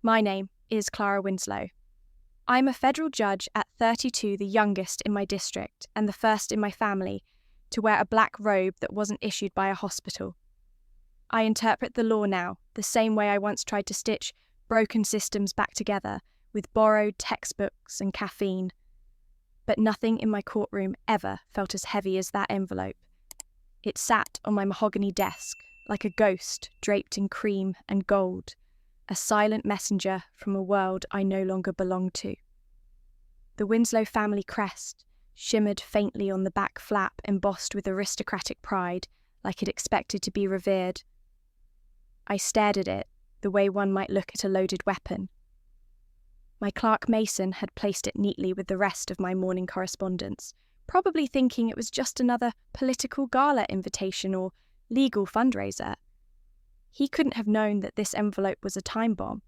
My name is Clara Winslow. I'm a federal judge at 32, the youngest in my district and the first in my family to wear a black robe that wasn't issued by a hospital. I interpret the law now the same way I once tried to stitch broken systems back together with borrowed textbooks and caffeine. But nothing in my courtroom ever felt as heavy as that envelope. It sat on my mahogany desk like a ghost draped in cream and gold, a silent messenger from a world I no longer belonged to. The Winslow family crest shimmered faintly on the back flap, embossed with aristocratic pride, like it expected to be revered. I stared at it the way one might look at a loaded weapon. My clerk Mason had placed it neatly with the rest of my morning correspondence, probably thinking it was just another political gala invitation or legal fundraiser. He couldn't have known that this envelope was a time bomb.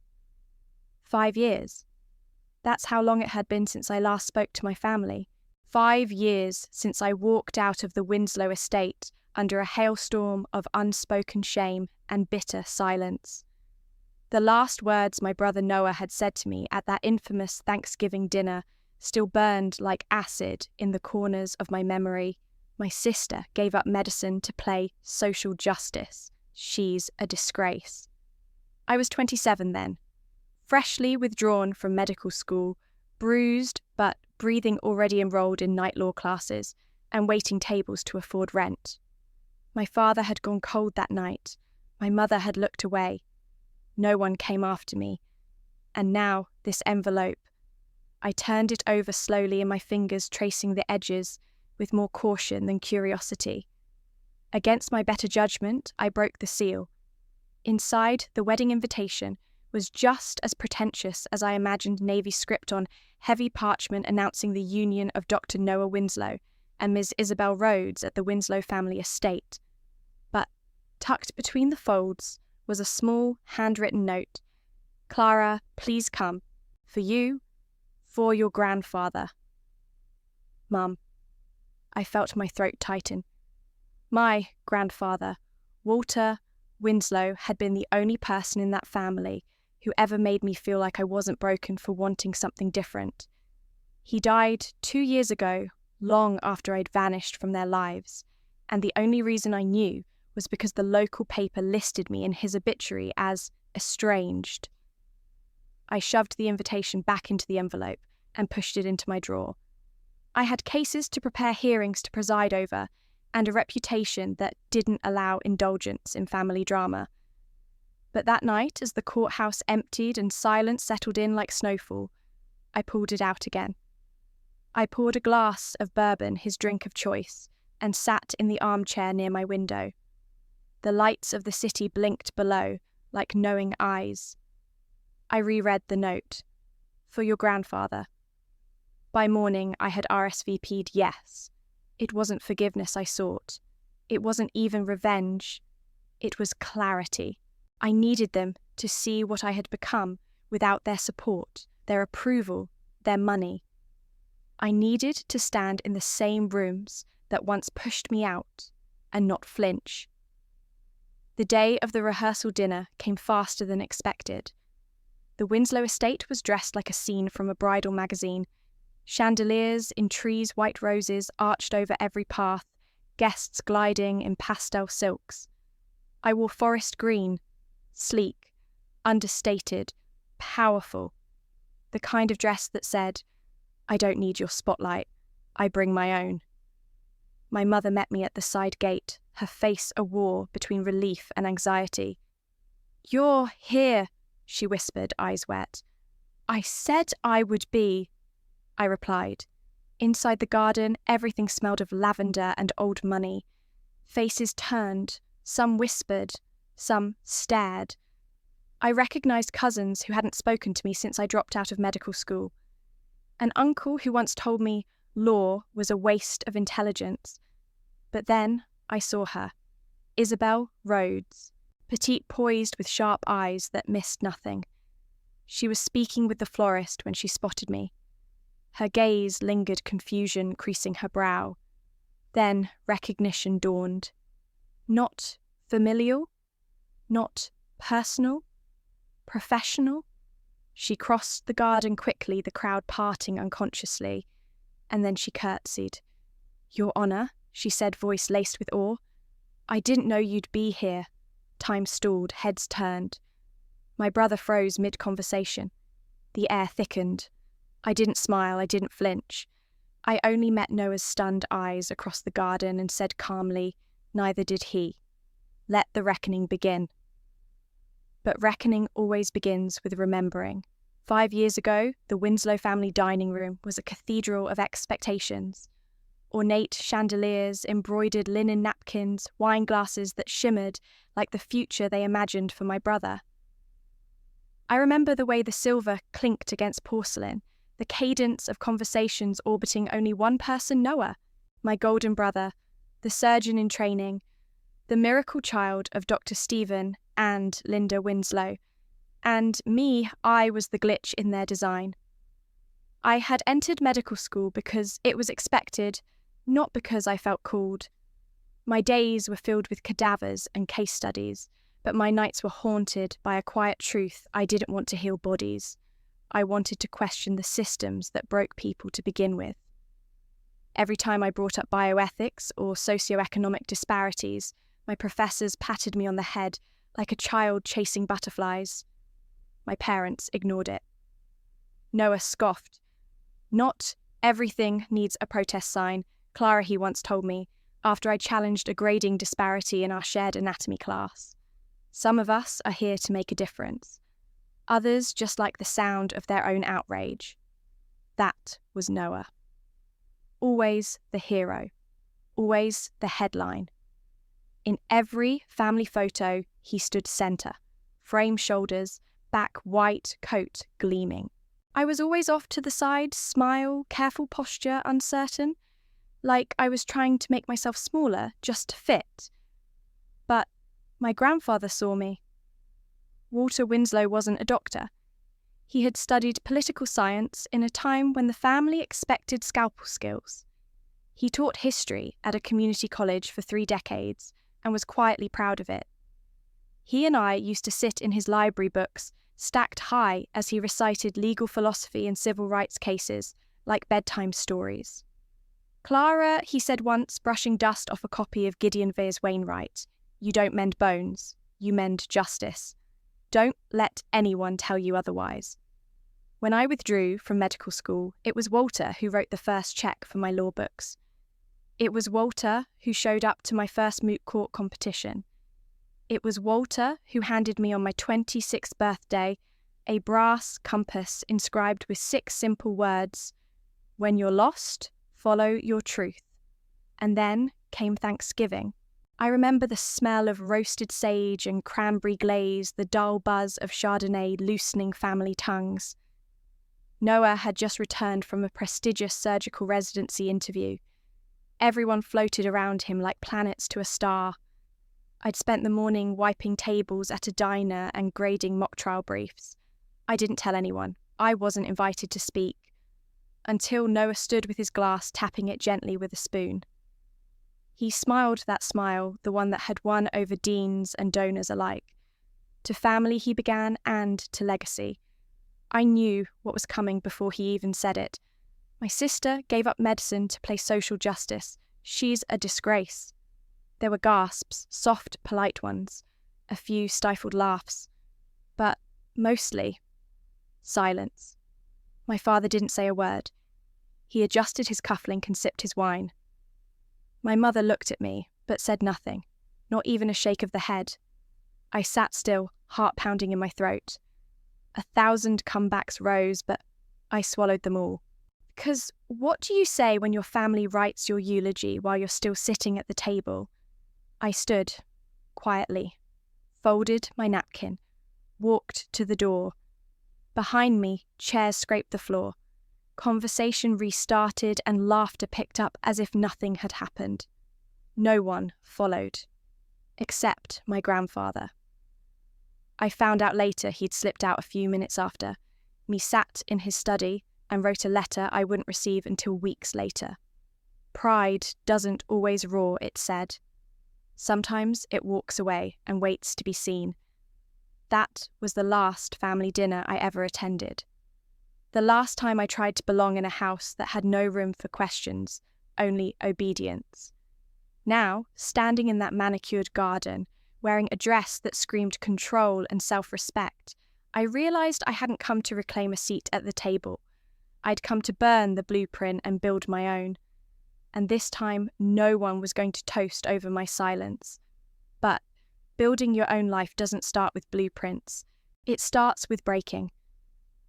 5 years. That's how long it had been since I last spoke to my family. 5 years since I walked out of the Winslow estate under a hailstorm of unspoken shame and bitter silence. The last words my brother Noah had said to me at that infamous Thanksgiving dinner still burned like acid in the corners of my memory. My sister gave up medicine to play social justice. She's a disgrace. I was 27 then, freshly withdrawn from medical school, bruised but breathing, already enrolled in night law classes and waiting tables to afford rent. My father had gone cold that night. My mother had looked away. No one came after me. And now, this envelope. I turned it over slowly in my fingers, tracing the edges with more caution than curiosity. Against my better judgment, I broke the seal. Inside, the wedding invitation was just as pretentious as I imagined Navy script on heavy parchment announcing the union of Dr. Noah Winslow and Ms. Isabel Rhodes at the Winslow family estate. But tucked between the folds was a small, handwritten note. "Clara, please come. For you, for your grandfather." Mum. I felt my throat tighten. My grandfather, Walter Winslow, had been the only person in that family who ever made me feel like I wasn't broken for wanting something different. He died 2 years ago, long after I'd vanished from their lives, and the only reason I knew was because the local paper listed me in his obituary as estranged. I shoved the invitation back into the envelope and pushed it into my drawer. I had cases to prepare, hearings to preside over, and a reputation that didn't allow indulgence in family drama. But that night, as the courthouse emptied and silence settled in like snowfall, I pulled it out again. I poured a glass of bourbon, his drink of choice, and sat in the armchair near my window. The lights of the city blinked below like knowing eyes. I reread the note. "For your grandfather." By morning, I had RSVP'd yes. It wasn't forgiveness I sought. It wasn't even revenge. It was clarity. I needed them to see what I had become without their support, their approval, their money. I needed to stand in the same rooms that once pushed me out and not flinch. The day of the rehearsal dinner came faster than expected. The Winslow estate was dressed like a scene from a bridal magazine. Chandeliers in trees, white roses arched over every path, guests gliding in pastel silks. I wore forest green, sleek, understated, powerful, the kind of dress that said, "I don't need your spotlight, I bring my own." My mother met me at the side gate, her face a war between relief and anxiety. "You're here," she whispered, eyes wet. "I said I would be," I replied. Inside the garden, everything smelled of lavender and old money. Faces turned, some whispered, some stared. I recognized cousins who hadn't spoken to me since I dropped out of medical school. An uncle who once told me law was a waste of intelligence. But then I saw her, Isabel Rhodes, petite, poised with sharp eyes that missed nothing. She was speaking with the florist when she spotted me. Her gaze lingered, confusion creasing her brow. Then recognition dawned. Not familial, not personal, professional, She crossed the garden quickly, the crowd parting unconsciously, and then she curtsied. "Your Honour," she said, voice laced with awe. "I didn't know you'd be here." Time stalled, heads turned. My brother froze mid-conversation. The air thickened. I didn't smile, I didn't flinch. I only met Noah's stunned eyes across the garden and said calmly, "Neither did he. Let the reckoning begin." But reckoning always begins with remembering. 5 years ago, the Winslow family dining room was a cathedral of expectations. Ornate chandeliers, embroidered linen napkins, wine glasses that shimmered like the future they imagined for my brother. I remember the way the silver clinked against porcelain, the cadence of conversations orbiting only one person, Noah, my golden brother, the surgeon in training, the miracle child of Dr. Stephen and Linda Winslow. And me, I was the glitch in their design. I had entered medical school because it was expected, not because I felt called. My days were filled with cadavers and case studies, but my nights were haunted by a quiet truth: I didn't want to heal bodies. I wanted to question the systems that broke people to begin with. Every time I brought up bioethics or socioeconomic disparities, my professors patted me on the head like a child chasing butterflies. My parents ignored it. Noah scoffed. "Not everything needs a protest sign," Clara he once told me, after I challenged a grading disparity in our shared anatomy class. "Some of us are here to make a difference. Others just like the sound of their own outrage." That was Noah. Always the hero. Always the headline. In every family photo, he stood centre. Frame shoulders, back white, coat gleaming. I was always off to the side, smile, careful posture, uncertain, like I was trying to make myself smaller just to fit. But my grandfather saw me. Walter Winslow wasn't a doctor. He had studied political science in a time when the family expected scalpel skills. He taught history at a community college for 3 decades and was quietly proud of it. He and I used to sit in his library books, stacked high as he recited legal philosophy and civil rights cases like bedtime stories. "Clara," he said once, brushing dust off a copy of Gideon Vere's Wainwright, "you don't mend bones, you mend justice. Don't let anyone tell you otherwise." When I withdrew from medical school, it was Walter who wrote the first check for my law books. It was Walter who showed up to my first moot court competition. It was Walter who handed me on my 26th birthday a brass compass inscribed with 6 simple words: "When you're lost, follow your truth." And then came Thanksgiving. I remember the smell of roasted sage and cranberry glaze, the dull buzz of Chardonnay loosening family tongues. Noah had just returned from a prestigious surgical residency interview. Everyone floated around him like planets to a star. I'd spent the morning wiping tables at a diner and grading mock trial briefs. I didn't tell anyone. I wasn't invited to speak. Until Noah stood with his glass, tapping it gently with a spoon. He smiled that smile, the one that had won over deans and donors alike. To family he began, and to legacy. I knew what was coming before he even said it. My sister gave up medicine to play social justice. She's a disgrace. There were gasps, soft, polite ones, a few stifled laughs, but mostly silence. My father didn't say a word. He adjusted his cufflink and sipped his wine. My mother looked at me, but said nothing, not even a shake of the head. I sat still, heart pounding in my throat. 1,000 comebacks rose, but I swallowed them all. Because what do you say when your family writes your eulogy while you're still sitting at the table? I stood, quietly, folded my napkin, walked to the door. Behind me, chairs scraped the floor. Conversation restarted and laughter picked up as if nothing had happened. No one followed, except my grandfather. I found out later he'd slipped out a few minutes after. Me sat in his study and wrote a letter I wouldn't receive until weeks later. Pride doesn't always roar, it said. Sometimes it walks away and waits to be seen. That was the last family dinner I ever attended. The last time I tried to belong in a house that had no room for questions, only obedience. Now, standing in that manicured garden, wearing a dress that screamed control and self-respect, I realised I hadn't come to reclaim a seat at the table. I'd come to burn the blueprint and build my own. And this time, no one was going to toast over my silence. But building your own life doesn't start with blueprints. It starts with breaking.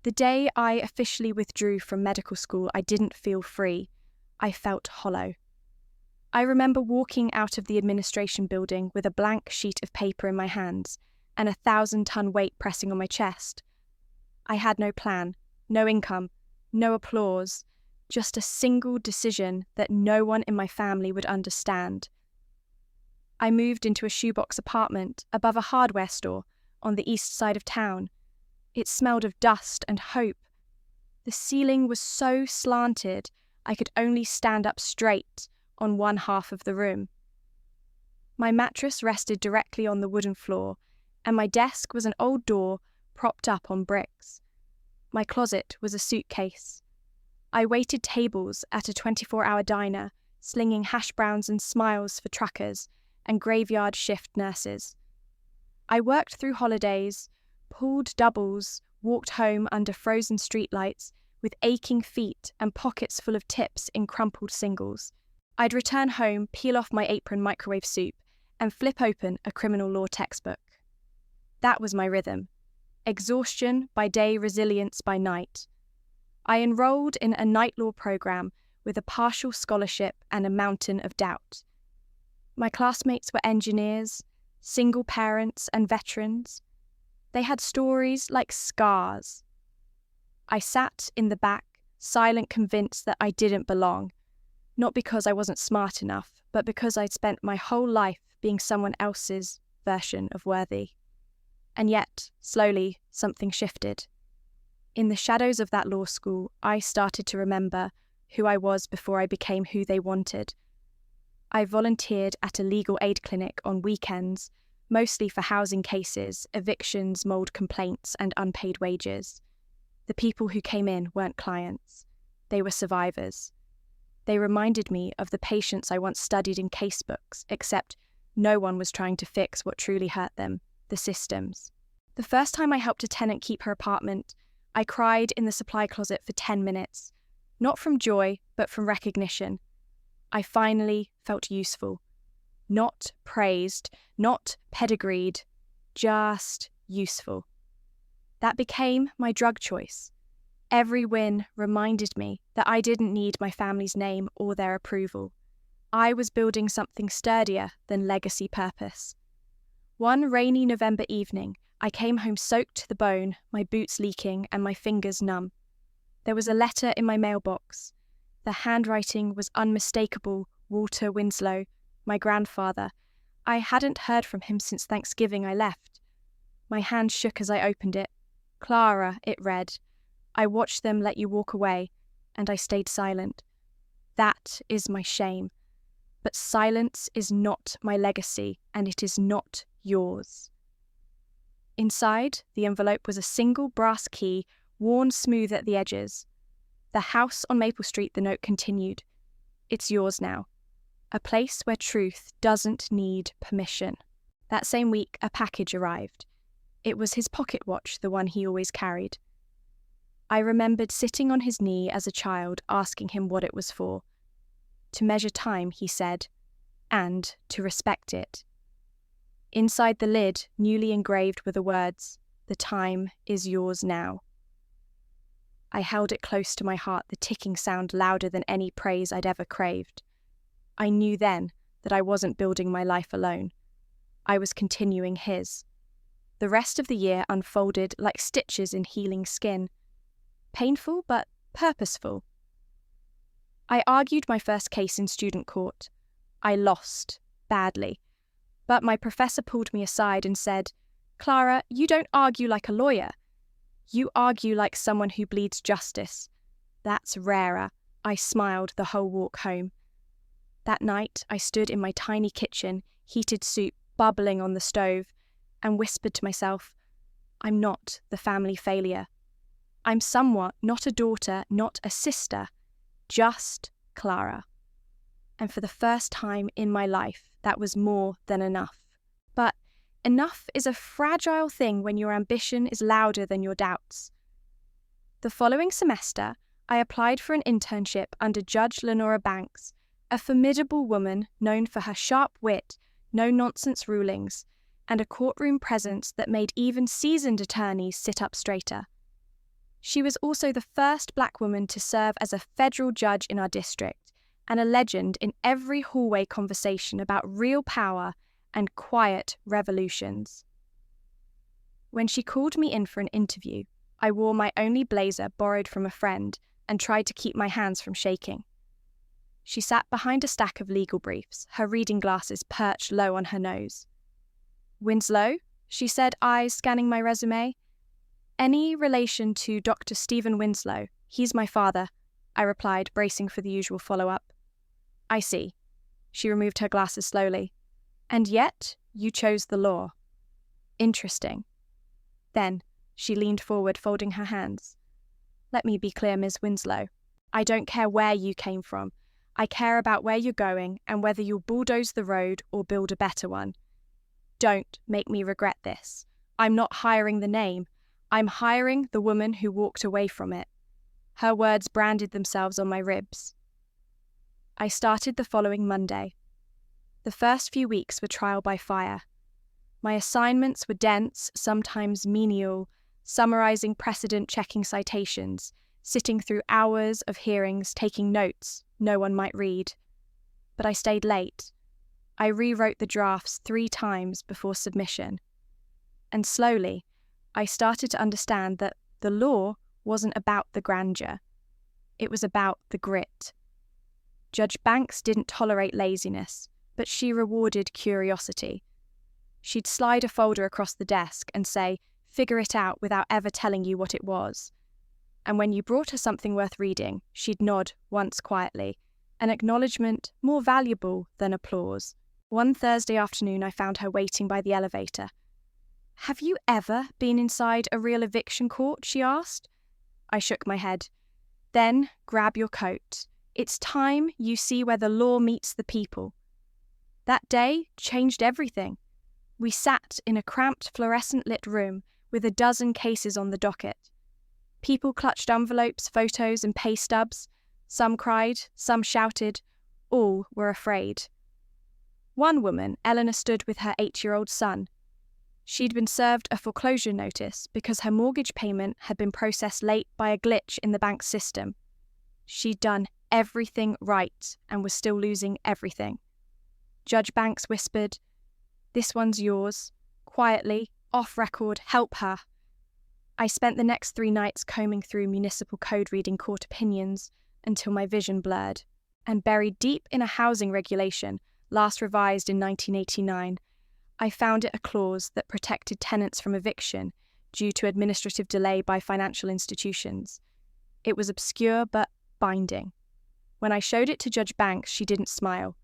The day I officially withdrew from medical school, I didn't feel free. I felt hollow. I remember walking out of the administration building with a blank sheet of paper in my hands and a 1,000-ton weight pressing on my chest. I had no plan, no income, no applause, just a single decision that no one in my family would understand. I moved into a shoebox apartment above a hardware store on the east side of town. It smelled of dust and hope. The ceiling was so slanted I could only stand up straight on one half of the room. My mattress rested directly on the wooden floor, and my desk was an old door propped up on bricks. My closet was a suitcase. I waited tables at a 24-hour diner, slinging hash browns and smiles for truckers and graveyard shift nurses. I worked through holidays, pulled doubles, walked home under frozen streetlights with aching feet and pockets full of tips in crumpled singles. I'd return home, peel off my apron microwave soup, and flip open a criminal law textbook. That was my rhythm. Exhaustion by day, resilience by night. I enrolled in a night law program with a partial scholarship and a mountain of doubt. My classmates were engineers, single parents, and veterans. They had stories like scars. I sat in the back, silent, convinced that I didn't belong, not because I wasn't smart enough, but because I'd spent my whole life being someone else's version of worthy. And yet, slowly, something shifted. In the shadows of that law school, I started to remember who I was before I became who they wanted. I volunteered at a legal aid clinic on weekends, mostly for housing cases, evictions, mold complaints, and unpaid wages. The people who came in weren't clients. They were survivors. They reminded me of the patients I once studied in casebooks, except no one was trying to fix what truly hurt them, the systems. The first time I helped a tenant keep her apartment, I cried in the supply closet for 10 minutes, not from joy, but from recognition. I finally felt useful. Not praised, not pedigreed, just useful. That became my drug choice. Every win reminded me that I didn't need my family's name or their approval. I was building something sturdier than legacy purpose. One rainy November evening, I came home soaked to the bone, my boots leaking and my fingers numb. There was a letter in my mailbox. The handwriting was unmistakable. Walter Winslow, my grandfather. I hadn't heard from him since Thanksgiving I left. My hand shook as I opened it. Clara, it read. I watched them let you walk away, and I stayed silent. That is my shame. But silence is not my legacy, and it is not yours. Inside, the envelope was a single brass key, worn smooth at the edges. The house on Maple Street, the note continued. It's yours now. A place where truth doesn't need permission. That same week, a package arrived. It was his pocket watch, the one he always carried. I remembered sitting on his knee as a child, asking him what it was for. To measure time, he said, and to respect it. Inside the lid, newly engraved were the words, "The time is yours now." I held it close to my heart, the ticking sound louder than any praise I'd ever craved. I knew then that I wasn't building my life alone. I was continuing his. The rest of the year unfolded like stitches in healing skin. Painful, but purposeful. I argued my first case in student court. I lost, badly. But my professor pulled me aside and said, "Clara, you don't argue like a lawyer. You argue like someone who bleeds justice. That's rarer." I smiled the whole walk home. That night, I stood in my tiny kitchen, heated soup bubbling on the stove, and whispered to myself, I'm not the family failure. I'm somewhat not a daughter, not a sister, just Clara. And for the first time in my life, that was more than enough. But enough is a fragile thing when your ambition is louder than your doubts. The following semester, I applied for an internship under Judge Lenora Banks, a formidable woman known for her sharp wit, no-nonsense rulings, and a courtroom presence that made even seasoned attorneys sit up straighter. She was also the first black woman to serve as a federal judge in our district, and a legend in every hallway conversation about real power and quiet revolutions. When she called me in for an interview, I wore my only blazer borrowed from a friend and tried to keep my hands from shaking. She sat behind a stack of legal briefs, her reading glasses perched low on her nose. "Winslow?" she said, eyes scanning my resume. "Any relation to Dr. Stephen Winslow? He's my father," I replied, bracing for the usual follow-up. "I see." She removed her glasses slowly. "And yet, you chose the law. Interesting." Then, she leaned forward, folding her hands. "Let me be clear, Ms. Winslow. I don't care where you came from. I care about where you're going and whether you'll bulldoze the road or build a better one. Don't make me regret this. I'm not hiring the name. I'm hiring the woman who walked away from it." Her words branded themselves on my ribs. I started the following Monday. The first few weeks were trial by fire. My assignments were dense, sometimes menial, summarizing precedent-checking citations, sitting through hours of hearings, taking notes no one might read. But I stayed late. I rewrote the drafts 3 times before submission. And slowly, I started to understand that the law wasn't about the grandeur. It was about the grit. Judge Banks didn't tolerate laziness, but she rewarded curiosity. She'd slide a folder across the desk and say, "Figure it out," without ever telling you what it was. And when you brought her something worth reading, she'd nod once quietly, an acknowledgement more valuable than applause. One Thursday afternoon, I found her waiting by the elevator. "Have you ever been inside a real eviction court?" she asked. I shook my head. "Then grab your coat. It's time you see where the law meets the people." That day changed everything. We sat in a cramped fluorescent-lit room with a dozen cases on the docket. People clutched envelopes, photos, and pay stubs. Some cried, some shouted. All were afraid. One woman, Eleanor, stood with her 8-year-old son. She'd been served a foreclosure notice because her mortgage payment had been processed late by a glitch in the bank's system. She'd done everything right and was still losing everything. Judge Banks whispered, "This one's yours. Quietly, off record, help her." I spent the next 3 nights combing through municipal code reading court opinions until my vision blurred. And buried deep in a housing regulation, last revised in 1989, I found it a clause that protected tenants from eviction due to administrative delay by financial institutions. It was obscure but binding. When I showed it to Judge Banks, she didn't smile.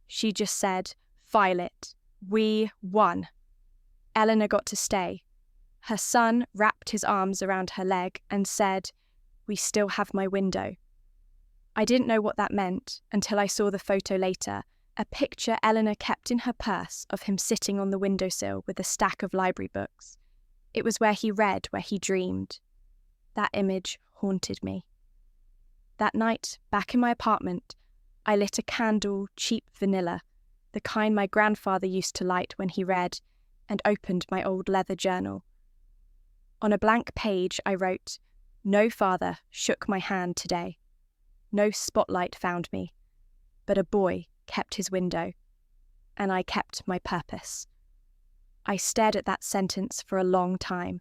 She just said, "File it. We won." Eleanor got to stay. Her son wrapped his arms around her leg and said, "We still have my window." I didn't know what that meant until I saw the photo later, a picture Eleanor kept in her purse of him sitting on the windowsill with a stack of library books. It was where he read, where he dreamed. That image haunted me. That night, back in my apartment, I lit a candle, cheap vanilla, the kind my grandfather used to light when he read, and opened my old leather journal. On a blank page, I wrote, "No father shook my hand today. No spotlight found me, but a boy kept his window, and I kept my purpose." I stared at that sentence for a long time,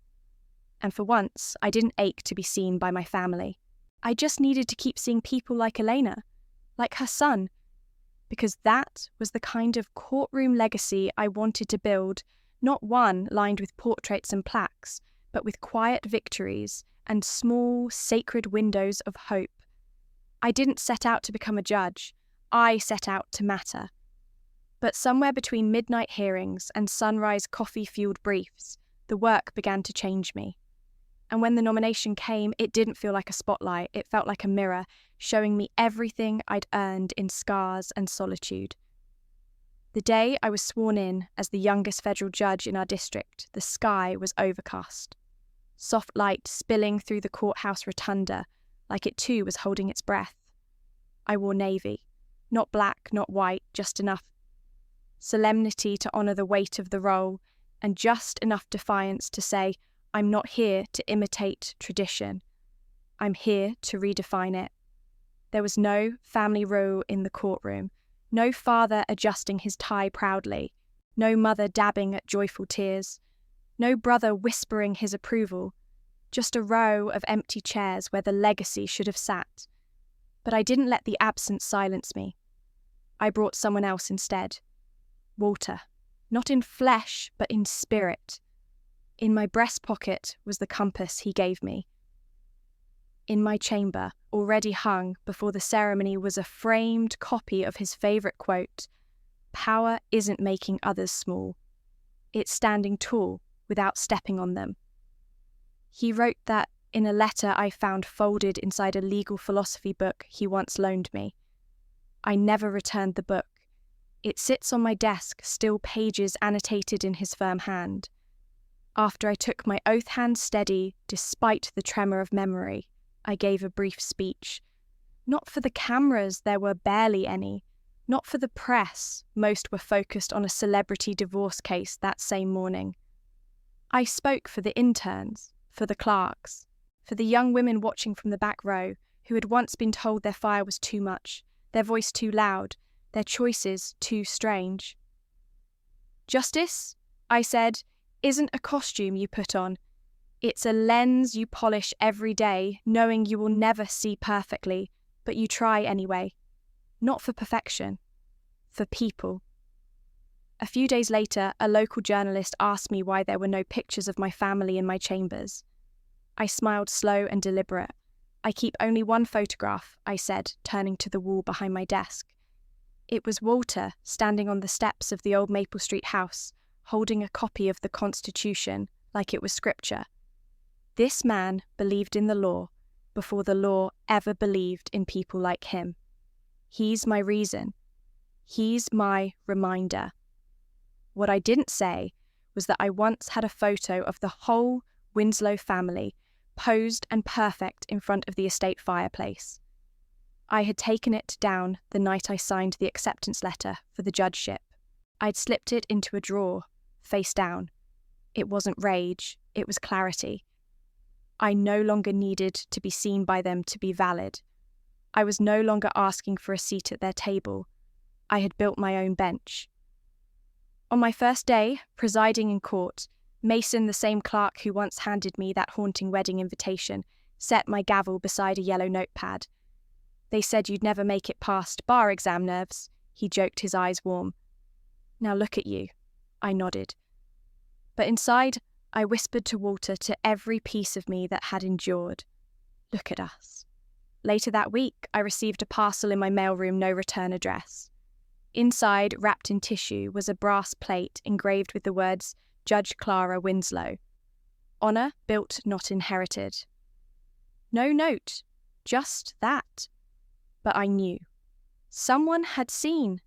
and for once, I didn't ache to be seen by my family. I just needed to keep seeing people like Elena, like her son, because that was the kind of courtroom legacy I wanted to build, not one lined with portraits and plaques, but with quiet victories and small, sacred windows of hope. I didn't set out to become a judge. I set out to matter. But somewhere between midnight hearings and sunrise coffee-fueled briefs, The work began to change me. And when the nomination came, it didn't feel like a spotlight. It felt like a mirror, showing me everything I'd earned in scars and solitude. The day I was sworn in as the youngest federal judge in our district, the sky was overcast. Soft light spilling through the courthouse rotunda, like it too was holding its breath. I wore navy. Not black, not white, just enough solemnity to honour the weight of the role, and just enough defiance to say, I'm not here to imitate tradition. I'm here to redefine it. There was no family row in the courtroom, no father adjusting his tie proudly, no mother dabbing at joyful tears, no brother whispering his approval, just a row of empty chairs where the legacy should have sat. But I didn't let the absence silence me. I brought someone else instead. Walter, not in flesh, but in spirit. In my breast pocket was the compass he gave me. In my chamber, already hung before the ceremony, was a framed copy of his favourite quote, "Power isn't making others small. It's standing tall without stepping on them." He wrote that in a letter I found folded inside a legal philosophy book he once loaned me. I never returned the book. It sits on my desk, still pages annotated in his firm hand. After I took my oath hand steady, despite the tremor of memory, I gave a brief speech. Not for the cameras, there were barely any. Not for the press, most were focused on a celebrity divorce case that same morning. I spoke for the interns, for the clerks, for the young women watching from the back row who had once been told their fire was too much, their voice too loud, their choices too strange. Justice, I said, isn't a costume you put on. It's a lens you polish every day, knowing you will never see perfectly, but you try anyway. Not for perfection, for people. A few days later, a local journalist asked me why there were no pictures of my family in my chambers. I smiled slow and deliberate. I keep only one photograph, I said, turning to the wall behind my desk. It was Walter standing on the steps of the old Maple Street house, holding a copy of the Constitution like it was scripture. This man believed in the law before the law ever believed in people like him. He's my reason. He's my reminder. What I didn't say was that I once had a photo of the whole Winslow family posed and perfect in front of the estate fireplace. I had taken it down the night I signed the acceptance letter for the judgeship. I'd slipped it into a drawer, face down. It wasn't rage, it was clarity. I no longer needed to be seen by them to be valid. I was no longer asking for a seat at their table. I had built my own bench. On my first day, presiding in court, Mason, the same clerk who once handed me that haunting wedding invitation, set my gavel beside a yellow notepad. They said you'd never make it past bar exam nerves. He joked, his eyes warm. Now look at you. I nodded. But inside, I whispered to Walter, to every piece of me that had endured. Look at us. Later that week, I received a parcel in my mailroom, no return address. Inside, wrapped in tissue, was a brass plate engraved with the words, Judge Clara Winslow. Honour built, not inherited. No note, just that. But I knew. Someone had seen.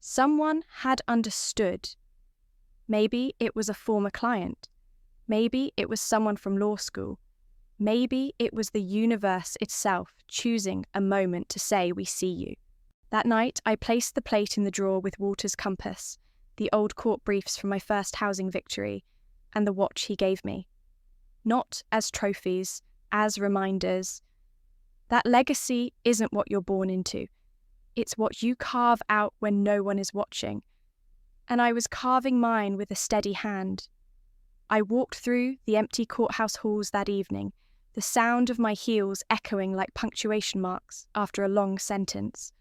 Someone had understood. Maybe it was a former client. Maybe it was someone from law school. Maybe it was the universe itself choosing a moment to say, we see you. That night, I placed the plate in the drawer with Walter's compass, the old court briefs from my first housing victory, and the watch he gave me. Not as trophies, as reminders. That legacy isn't what you're born into. It's what you carve out when no one is watching. And I was carving mine with a steady hand. I walked through the empty courthouse halls that evening, the sound of my heels echoing like punctuation marks after a long sentence.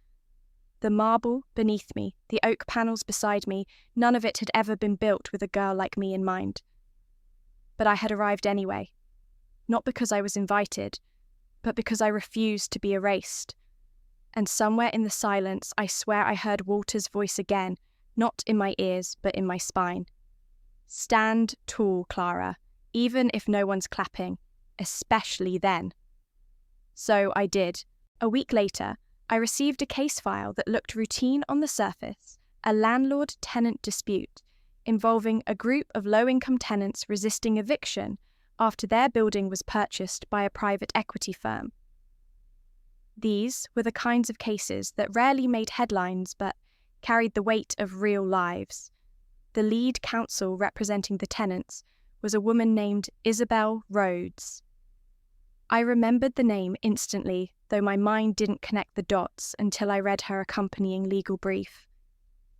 The marble beneath me, the oak panels beside me, none of it had ever been built with a girl like me in mind. But I had arrived anyway. Not because I was invited, but because I refused to be erased. And somewhere in the silence, I swear I heard Walter's voice again, not in my ears, but in my spine. Stand tall, Clara, even if no one's clapping, especially then. So I did. A week later, I received a case file that looked routine on the surface, a landlord-tenant dispute involving a group of low-income tenants resisting eviction after their building was purchased by a private equity firm. These were the kinds of cases that rarely made headlines but carried the weight of real lives. The lead counsel representing the tenants was a woman named Isabel Rhodes. I remembered the name instantly, though my mind didn't connect the dots until I read her accompanying legal brief.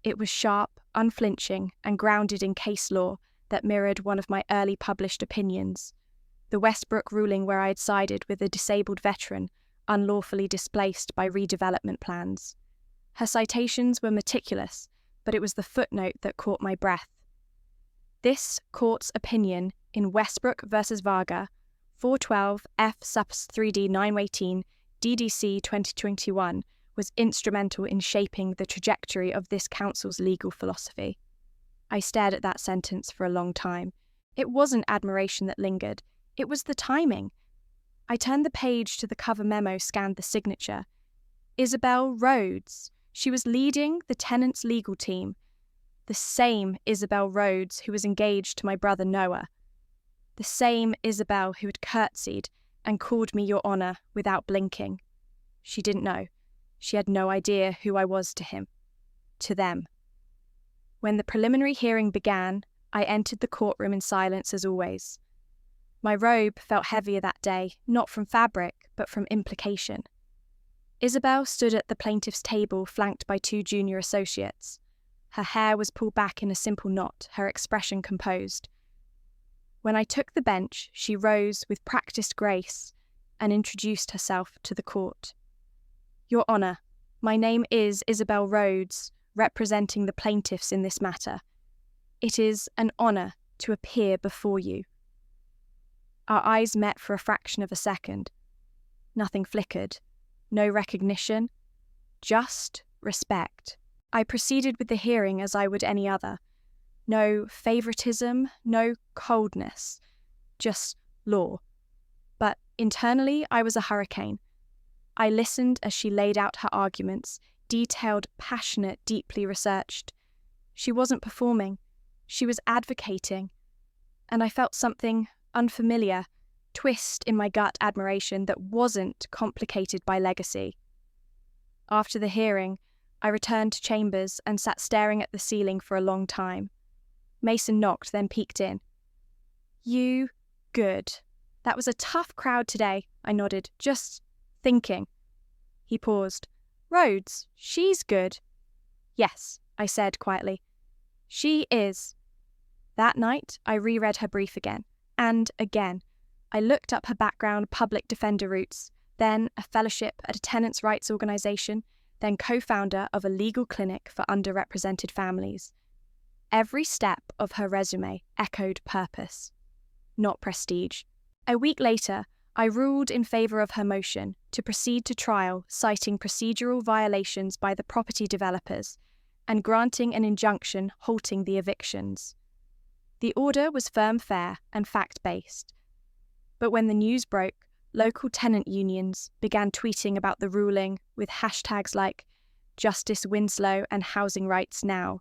It was sharp, unflinching, and grounded in case law that mirrored one of my early published opinions, the Westbrook ruling where I had sided with a disabled veteran unlawfully displaced by redevelopment plans. Her citations were meticulous, but it was the footnote that caught my breath. This court's opinion in Westbrook v. Varga, 412 F Sups 3D 918 DDC 2021, was instrumental in shaping the trajectory of this council's legal philosophy. I stared at that sentence for a long time. It wasn't admiration that lingered, it was the timing. I turned the page to the cover memo, scanned the signature. Isabel Rhodes. She was leading the tenants' legal team. The same Isabel Rhodes who was engaged to my brother Noah. The same Isabel who had curtsied and called me Your Honour without blinking. She didn't know. She had no idea who I was to him. To them. When the preliminary hearing began, I entered the courtroom in silence as always. My robe felt heavier that day, not from fabric, but from implication. Isabel stood at the plaintiff's table, flanked by two junior associates. Her hair was pulled back in a simple knot, her expression composed. When I took the bench, she rose with practiced grace and introduced herself to the court. Your Honour, my name is Isabel Rhodes, representing the plaintiffs in this matter. It is an honour to appear before you. Our eyes met for a fraction of a second. Nothing flickered. No recognition. Just respect. I proceeded with the hearing as I would any other. No favoritism, no coldness. Just law. But internally, I was a hurricane. I listened as she laid out her arguments, detailed, passionate, deeply researched. She wasn't performing. She was advocating. And I felt something unfamiliar, twist in my gut admiration that wasn't complicated by legacy. After the hearing, I returned to chambers and sat staring at the ceiling for a long time. Mason knocked, then peeked in. You good. That was a tough crowd today, I nodded, just thinking. He paused. Rhodes, she's good. Yes, I said quietly. She is. That night, I reread her brief again. And again, I looked up her background, public defender roots, then a fellowship at a tenants' rights organisation, then co-founder of a legal clinic for underrepresented families. Every step of her resume echoed purpose, not prestige. A week later, I ruled in favour of her motion to proceed to trial, citing procedural violations by the property developers and granting an injunction halting the evictions. The order was firm, fair, and fact-based. But when the news broke, local tenant unions began tweeting about the ruling with hashtags like Justice Winslow and Housing Rights Now.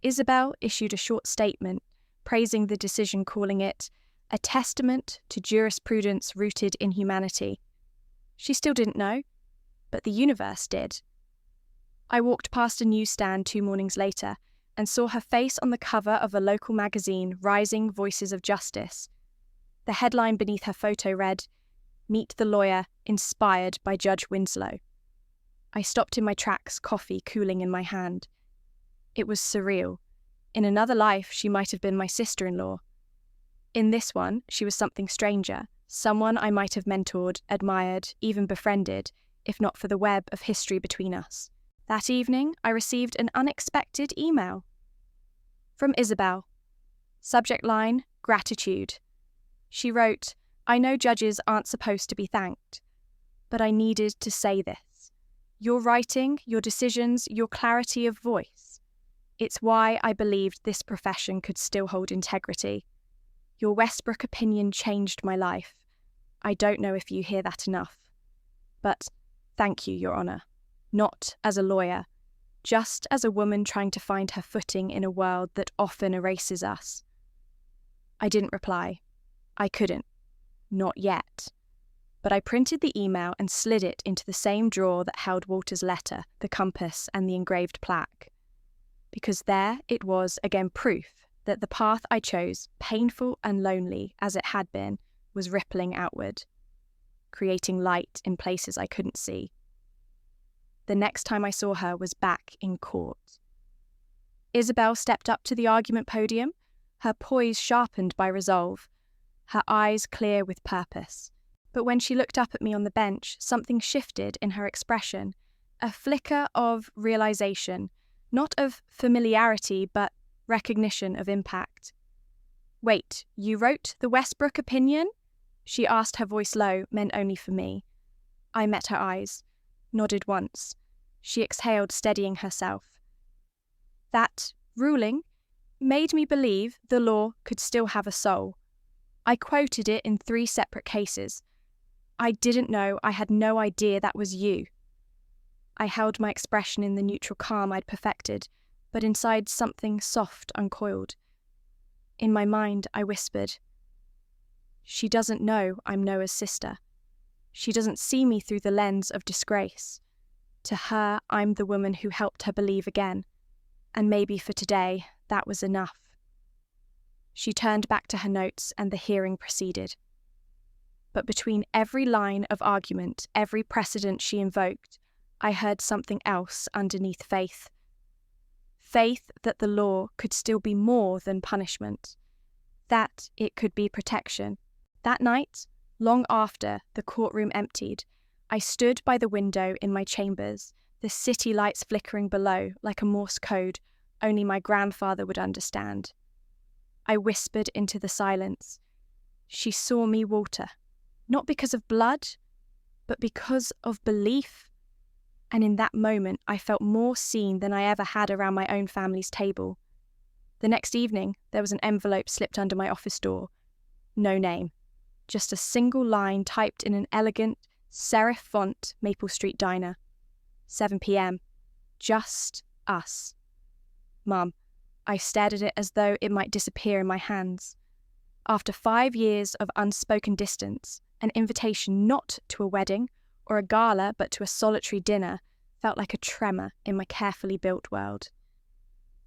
Isabel issued a short statement praising the decision, calling it a testament to jurisprudence rooted in humanity. She still didn't know, but the universe did. I walked past a newsstand 2 mornings later and saw her face on the cover of a local magazine, Rising Voices of Justice. The headline beneath her photo read, Meet the Lawyer, Inspired by Judge Winslow. I stopped in my tracks, coffee cooling in my hand. It was surreal. In another life, she might have been my sister-in-law. In this one, she was something stranger, someone I might have mentored, admired, even befriended, if not for the web of history between us. That evening, I received an unexpected email. From Isabel. Subject line, gratitude. She wrote, I know judges aren't supposed to be thanked, but I needed to say this. Your writing, your decisions, your clarity of voice. It's why I believed this profession could still hold integrity. Your Westbrook opinion changed my life. I don't know if you hear that enough. But thank you, Your Honour. Not as a lawyer, just as a woman trying to find her footing in a world that often erases us. I didn't reply. I couldn't. Not yet. But I printed the email and slid it into the same drawer that held Walter's letter, the compass, and the engraved plaque. Because there it was again proof that the path I chose, painful and lonely as it had been, was rippling outward, creating light in places I couldn't see. The next time I saw her was back in court. Isabel stepped up to the argument podium, her poise sharpened by resolve, her eyes clear with purpose. But when she looked up at me on the bench, something shifted in her expression, a flicker of realization, not of familiarity, but recognition of impact. "Wait, you wrote the Westbrook opinion?" she asked, her voice low, meant only for me. I met her eyes, nodded once. She exhaled, steadying herself. That ruling made me believe the law could still have a soul. I quoted it in 3 separate cases. I didn't know, I had no idea that was you. I held my expression in the neutral calm I'd perfected, but inside something soft uncoiled. In my mind, I whispered, "She doesn't know I'm Noah's sister. She doesn't see me through the lens of disgrace. To her, I'm the woman who helped her believe again. And maybe for today, that was enough." She turned back to her notes and the hearing proceeded. But between every line of argument, every precedent she invoked, I heard something else underneath faith. Faith that the law could still be more than punishment, that it could be protection. That night, long after the courtroom emptied, I stood by the window in my chambers, the city lights flickering below like a Morse code only my grandfather would understand. I whispered into the silence. She saw me, Walter, not because of blood, but because of belief. And in that moment, I felt more seen than I ever had around my own family's table. The next evening, there was an envelope slipped under my office door. No name, just a single line typed in an elegant, serif font, Maple Street Diner. 7 p.m. Just us. Mum, I stared at it as though it might disappear in my hands. After 5 years of unspoken distance, an invitation not to a wedding or a gala but to a solitary dinner felt like a tremor in my carefully built world.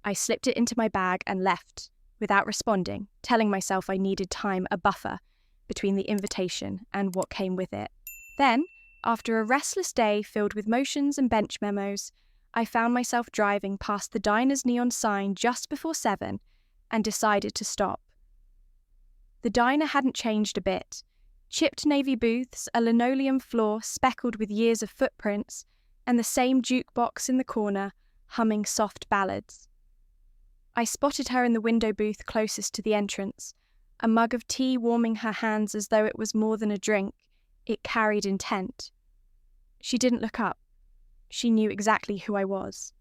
I slipped it into my bag and left, without responding, telling myself I needed time, a buffer, between the invitation and what came with it. Then, after a restless day filled with motions and bench memos, I found myself driving past the diner's neon sign just before 7 and decided to stop. The diner hadn't changed a bit. Chipped navy booths, a linoleum floor speckled with years of footprints, and the same jukebox in the corner, humming soft ballads. I spotted her in the window booth closest to the entrance, a mug of tea warming her hands as though it was more than a drink. It carried intent. She didn't look up. She knew exactly who I was.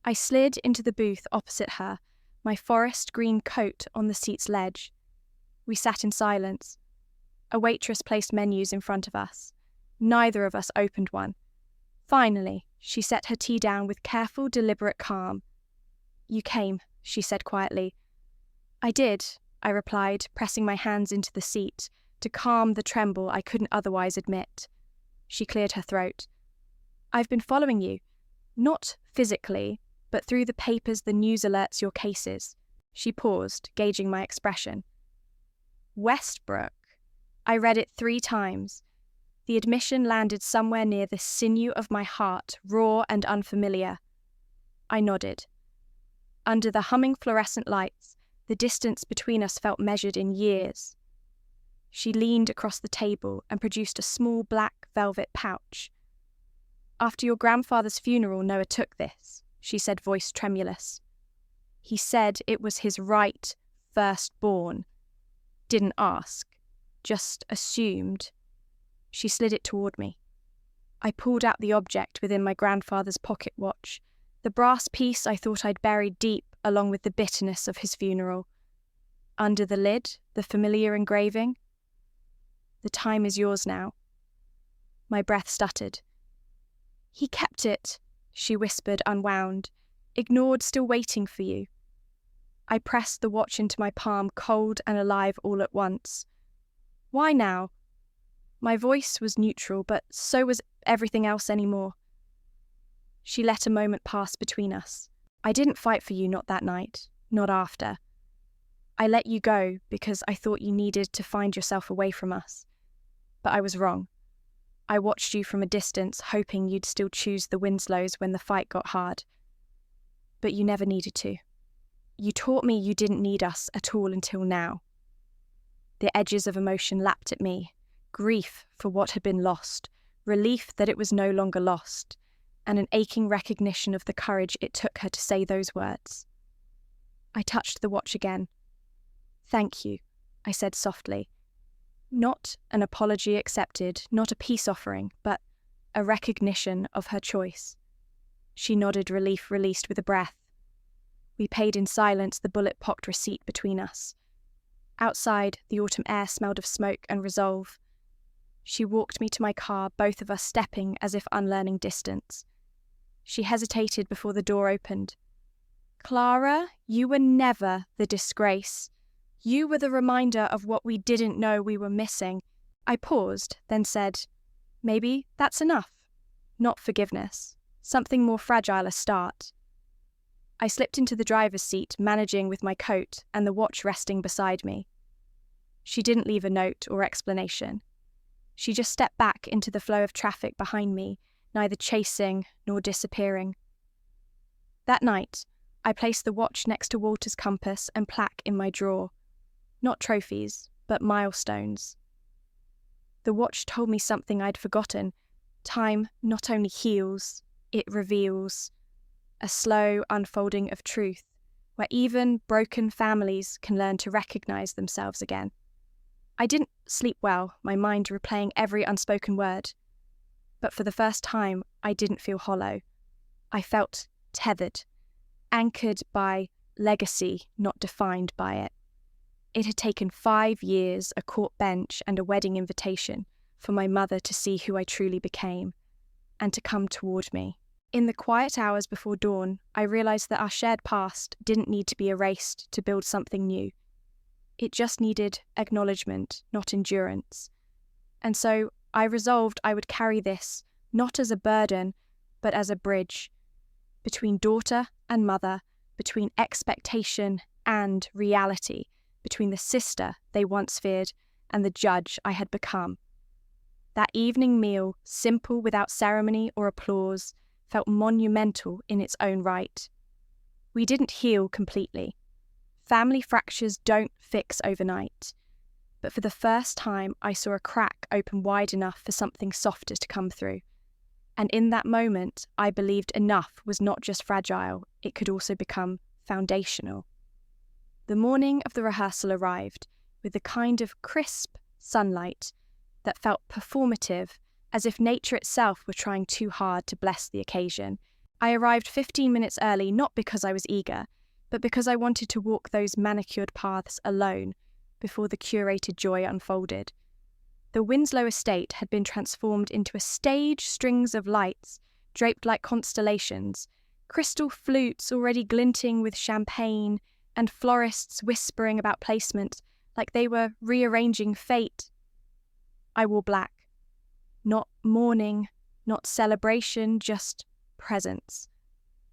I slid into the booth opposite her, my forest green coat on the seat's ledge. We sat in silence. A waitress placed menus in front of us. Neither of us opened one. Finally, she set her tea down with careful, deliberate calm. "You came," she said quietly. "I did," I replied, pressing my hands into the seat to calm the tremble I couldn't otherwise admit. She cleared her throat. "I've been following you. Not physically, but through the papers, the news alerts, your cases." She paused, gauging my expression. Westbrook. I read it 3 times. The admission landed somewhere near the sinew of my heart, raw and unfamiliar. I nodded. Under the humming fluorescent lights, the distance between us felt measured in years. She leaned across the table and produced a small black velvet pouch. "After your grandfather's funeral, Noah took this," she said, voice tremulous. "He said it was his right firstborn. Didn't ask, just assumed." She slid it toward me. I pulled out the object within my grandfather's pocket watch, The brass piece I thought I'd buried deep along with the bitterness of his funeral. Under the lid, the familiar engraving. The time is yours now. My breath stuttered. He kept it, she whispered, unwound, ignored, still waiting for you. I pressed the watch into my palm, cold and alive all at once. Why now? My voice was neutral, but so was everything else anymore. She let a moment pass between us. I didn't fight for you, not that night, not after. I let you go because I thought you needed to find yourself away from us. But I was wrong. I watched you from a distance, hoping you'd still choose the Winslows when the fight got hard. But you never needed to. You taught me you didn't need us at all until now. The edges of emotion lapped at me. Grief for what had been lost, relief that it was no longer lost, and an aching recognition of the courage it took her to say those words. I touched the watch again. Thank you, I said softly. Not an apology accepted, not a peace offering, but a recognition of her choice. She nodded, relief released with a breath. We paid in silence, the bullet-pocked receipt between us. Outside, the autumn air smelled of smoke and resolve. She walked me to my car, both of us stepping as if unlearning distance. She hesitated before the door opened. Clara, you were never the disgrace. You were the reminder of what we didn't know we were missing. I paused, then said, maybe that's enough. Not forgiveness. Something more fragile a start. I slipped into the driver's seat, managing with my coat and the watch resting beside me. She didn't leave a note or explanation. She just stepped back into the flow of traffic behind me, neither chasing nor disappearing. That night, I placed the watch next to Walter's compass and plaque in my drawer. Not trophies, but milestones. The watch told me something I'd forgotten. Time not only heals, it reveals. A slow unfolding of truth, where even broken families can learn to recognize themselves again. I didn't sleep well, my mind replaying every unspoken word. But for the first time, I didn't feel hollow. I felt tethered, anchored by legacy, not defined by it. It had taken 5 years, a court bench, and a wedding invitation for my mother to see who I truly became, and to come toward me. In the quiet hours before dawn, I realized that our shared past didn't need to be erased to build something new. It just needed acknowledgement, not endurance. And so I resolved I would carry this, not as a burden, but as a bridge, between daughter and mother, between expectation and reality, between the sister they once feared and the judge I had become. That evening meal, simple without ceremony or applause, felt monumental in its own right. We didn't heal completely. Family fractures don't fix overnight. But for the first time, I saw a crack open wide enough for something softer to come through. And in that moment, I believed enough was not just fragile, it could also become foundational. The morning of the rehearsal arrived with the kind of crisp sunlight that felt performative, as if nature itself were trying too hard to bless the occasion. I arrived 15 minutes early, not because I was eager, but because I wanted to walk those manicured paths alone before the curated joy unfolded. The Winslow estate had been transformed into a stage, strings of lights draped like constellations, crystal flutes already glinting with champagne, and florists whispering about placement like they were rearranging fate. I wore black. Not mourning, not celebration, just presence.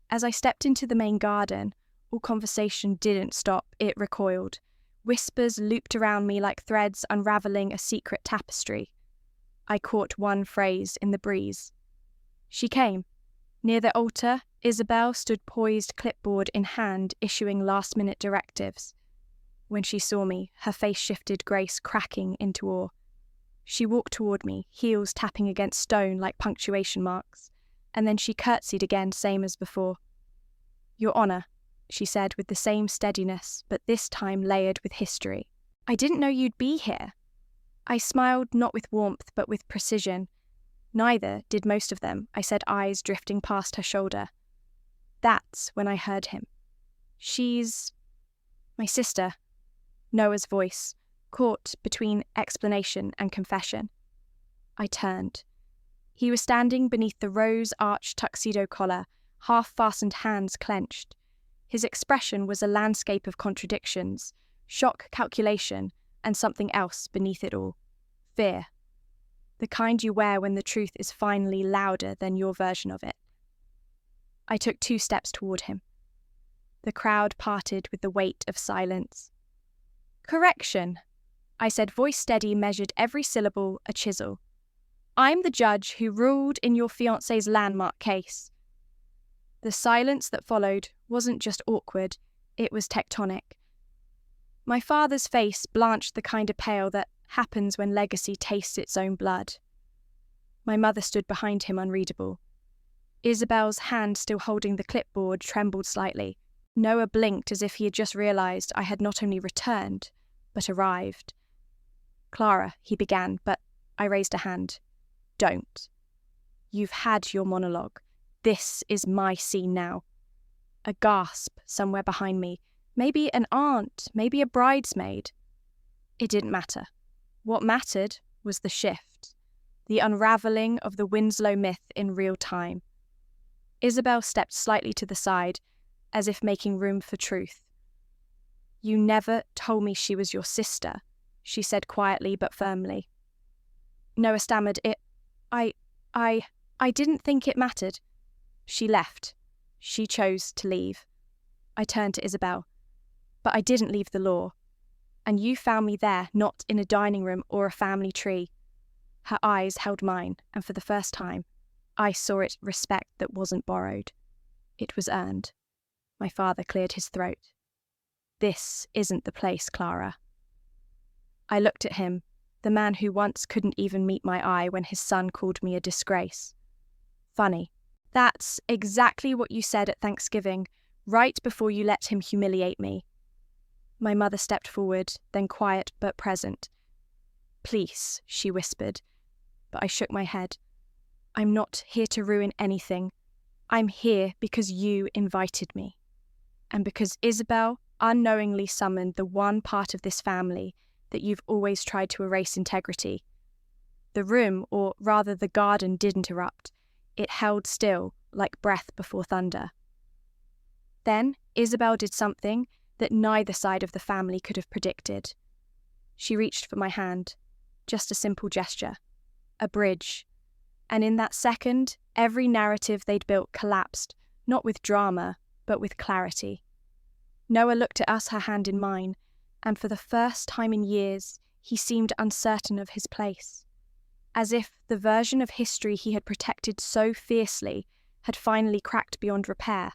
As I stepped into the main garden, all conversation didn't stop, it recoiled. Whispers looped around me like threads unravelling a secret tapestry. I caught one phrase in the breeze. She came. Near the altar, Isabel stood poised, clipboard in hand, issuing last-minute directives. When she saw me, her face shifted, grace cracking into awe. She walked toward me, heels tapping against stone like punctuation marks, and then she curtsied again, same as before. Your Honour, she said with the same steadiness, but this time layered with history. I didn't know you'd be here. I smiled, not with warmth, but with precision. Neither did most of them, I said, eyes drifting past her shoulder. That's when I heard him. She's my sister. Noah's voice, caught between explanation and confession. I turned. He was standing beneath the rose-arched tuxedo collar, half-fastened hands clenched. His expression was a landscape of contradictions, shock, calculation, and something else beneath it all. Fear. The kind you wear when the truth is finally louder than your version of it. I took 2 steps toward him. The crowd parted with the weight of silence. "Correction," I said, voice steady, measured every syllable a chisel. "I'm the judge who ruled in your fiancée's landmark case." The silence that followed wasn't just awkward, it was tectonic. My father's face blanched the kind of pale that happens when legacy tastes its own blood. My mother stood behind him, unreadable. Isabel's hand still holding the clipboard trembled slightly. Noah blinked as if he had just realised I had not only returned, but arrived. "Clara," he began, but I raised a hand. "Don't. You've had your monologue. This is my scene now." A gasp somewhere behind me. Maybe an aunt, maybe a bridesmaid. It didn't matter. What mattered was the shift, the unravelling of the Winslow myth in real time. Isabel stepped slightly to the side, as if making room for truth. "You never told me she was your sister," she said quietly but firmly. Noah stammered, I didn't think it mattered." She left. She chose to leave. I turned to Isabel. "But I didn't leave the law. And you found me there, not in a dining room or a family tree." Her eyes held mine, and for the first time, I saw it respect that wasn't borrowed. It was earned. My father cleared his throat. "This isn't the place, Clara." I looked at him, the man who once couldn't even meet my eye when his son called me a disgrace. "Funny. That's exactly what you said at Thanksgiving, right before you let him humiliate me." My mother stepped forward, then quiet but present. "Please," she whispered, but I shook my head. "I'm not here to ruin anything. I'm here because you invited me. And because Isabel unknowingly summoned the one part of this family that you've always tried to erase integrity. The room, or rather the garden, didn't erupt. It held still, like breath before thunder." Then Isabel did something that neither side of the family could have predicted. She reached for my hand, just a simple gesture, a bridge. And in that second, every narrative they'd built collapsed, not with drama, but with clarity. Noah looked at us, her hand in mine, and for the first time in years, he seemed uncertain of his place, as if the version of history he had protected so fiercely had finally cracked beyond repair.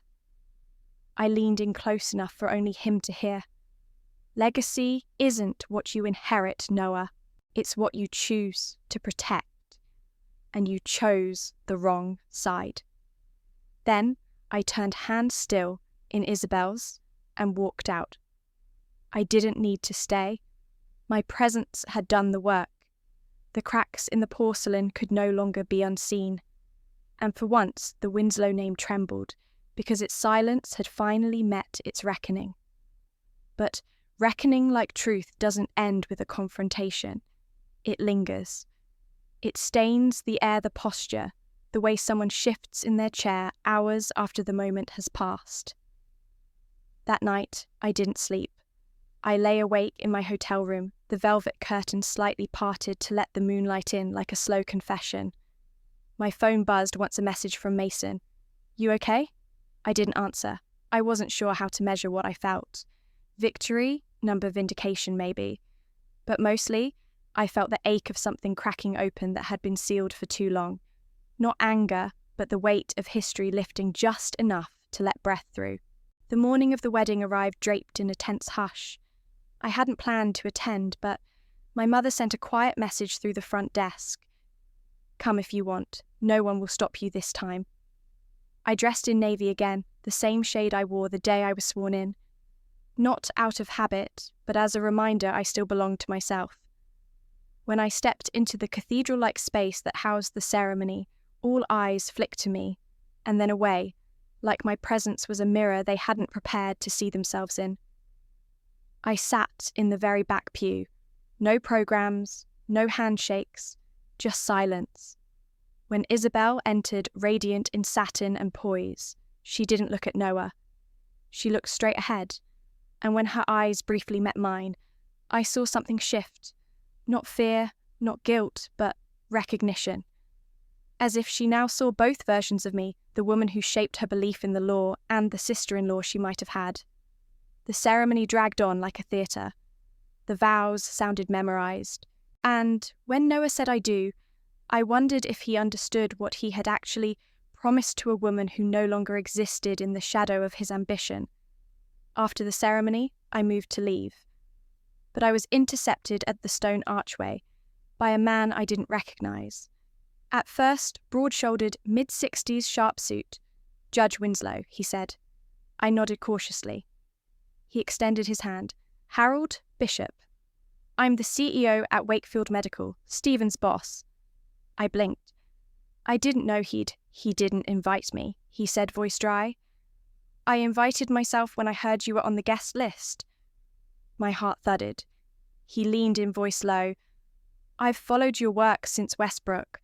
I leaned in close enough for only him to hear. "Legacy isn't what you inherit, Noah. It's what you choose to protect. And you chose the wrong side." Then I turned hand still in Isabel's and walked out. I didn't need to stay. My presence had done the work. The cracks in the porcelain could no longer be unseen. And for once the Winslow name trembled, because its silence had finally met its reckoning. But reckoning, like truth, doesn't end with a confrontation. It lingers. It stains the air, the posture, the way someone shifts in their chair hours after the moment has passed. That night, I didn't sleep. I lay awake in my hotel room, the velvet curtains slightly parted to let the moonlight in like a slow confession. My phone buzzed once, a message from Mason. "You okay?" I didn't answer. I wasn't sure how to measure what I felt. Victory, number vindication maybe. But mostly, I felt the ache of something cracking open that had been sealed for too long. Not anger, but the weight of history lifting just enough to let breath through. The morning of the wedding arrived draped in a tense hush. I hadn't planned to attend, but my mother sent a quiet message through the front desk. "Come if you want. No one will stop you this time." I dressed in navy again, the same shade I wore the day I was sworn in. Not out of habit, but as a reminder I still belonged to myself. When I stepped into the cathedral-like space that housed the ceremony, all eyes flicked to me, and then away, like my presence was a mirror they hadn't prepared to see themselves in. I sat in the very back pew. No programs, no handshakes, just silence. When Isabel entered radiant in satin and poise, she didn't look at Noah. She looked straight ahead, and when her eyes briefly met mine, I saw something shift. Not fear, not guilt, but recognition. As if she now saw both versions of me, the woman who shaped her belief in the law and the sister-in-law she might have had. The ceremony dragged on like a theatre. The vows sounded memorized, and when Noah said I do, I wondered if he understood what he had actually promised to a woman who no longer existed in the shadow of his ambition. After the ceremony, I moved to leave. But I was intercepted at the stone archway by a man I didn't recognize. At first, broad-shouldered, mid-60s sharp suit. "Judge Winslow," he said. I nodded cautiously. He extended his hand. "Harold Bishop. I'm the CEO at Wakefield Medical, Stephen's boss." I blinked. "I didn't know he didn't invite me," he said, voice dry. "I invited myself when I heard you were on the guest list." My heart thudded. He leaned in, voice low. "I've followed your work since Westbrook.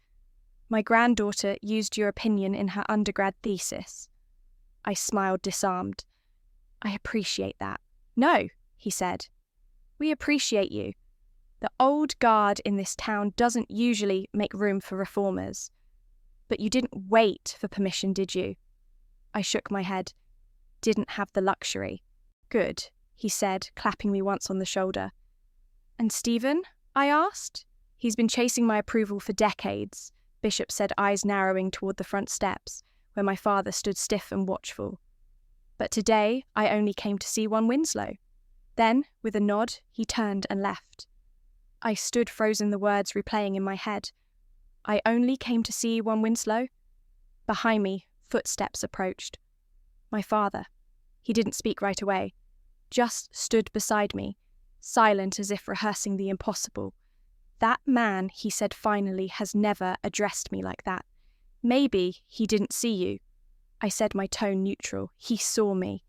My granddaughter used your opinion in her undergrad thesis." I smiled, disarmed. "I appreciate that." "No," he said. "We appreciate you. The old guard in this town doesn't usually make room for reformers. But you didn't wait for permission, did you?" I shook my head. "Didn't have the luxury." "Good," he said, clapping me once on the shoulder. "And Stephen?" I asked. "He's been chasing my approval for decades," Bishop said, eyes narrowing toward the front steps, where my father stood stiff and watchful. "But today I only came to see one Winslow." Then, with a nod, he turned and left. I stood frozen, the words replaying in my head. I only came to see one Winslow? Behind me, footsteps approached. My father. He didn't speak right away, just stood beside me, silent as if rehearsing the impossible. "That man," he said finally, "has never addressed me like that. Maybe he didn't see you." I said, my tone neutral. "He saw me."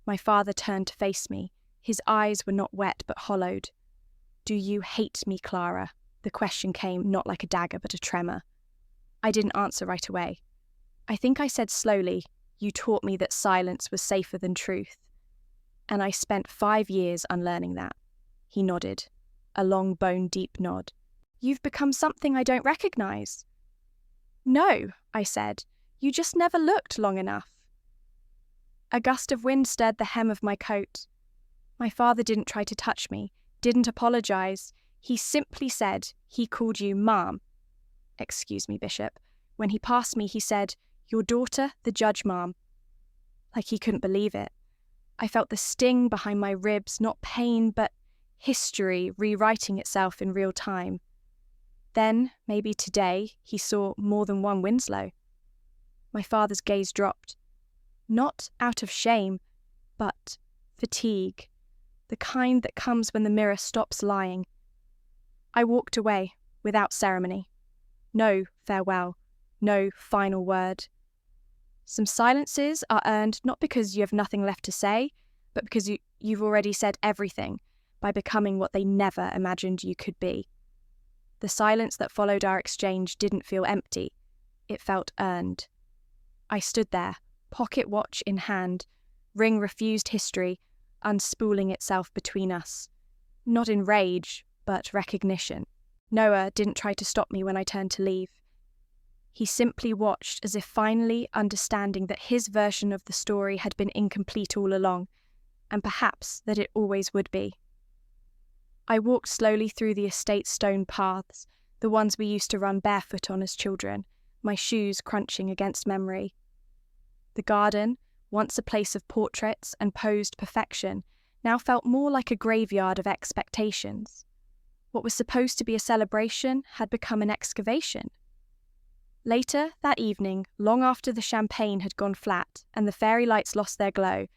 My father turned to face me. His eyes were not wet but hollowed. "Do you hate me, Clara?" The question came not like a dagger but a tremor. I didn't answer right away. I think I said slowly, "You taught me that silence was safer than truth." And I spent 5 years unlearning that. He nodded. A long, bone-deep nod. "You've become something I don't recognize." "No," I said. "You just never looked long enough." A gust of wind stirred the hem of my coat. My father didn't try to touch me, didn't apologize. He simply said, "He called you Mom." "Excuse me, Bishop." When he passed me, he said, "Your daughter, the judge, Mom." Like he couldn't believe it. I felt the sting behind my ribs, not pain, but history rewriting itself in real time. Then, maybe today, he saw more than one Winslow. My father's gaze dropped. Not out of shame, but fatigue. The kind that comes when the mirror stops lying. I walked away, without ceremony. No farewell, no final word. Some silences are earned not because you have nothing left to say, but because you've already said everything, by becoming what they never imagined you could be. The silence that followed our exchange didn't feel empty. It felt earned. I stood there, pocket watch in hand, ring refused history, unspooling itself between us. Not in rage, but recognition. Noah didn't try to stop me when I turned to leave. He simply watched, as if finally understanding that his version of the story had been incomplete all along, and perhaps that it always would be. I walked slowly through the estate's stone paths, the ones we used to run barefoot on as children, my shoes crunching against memory. The garden, once a place of portraits and posed perfection, now felt more like a graveyard of expectations. What was supposed to be a celebration had become an excavation. Later that evening, long after the champagne had gone flat and the fairy lights lost their glow,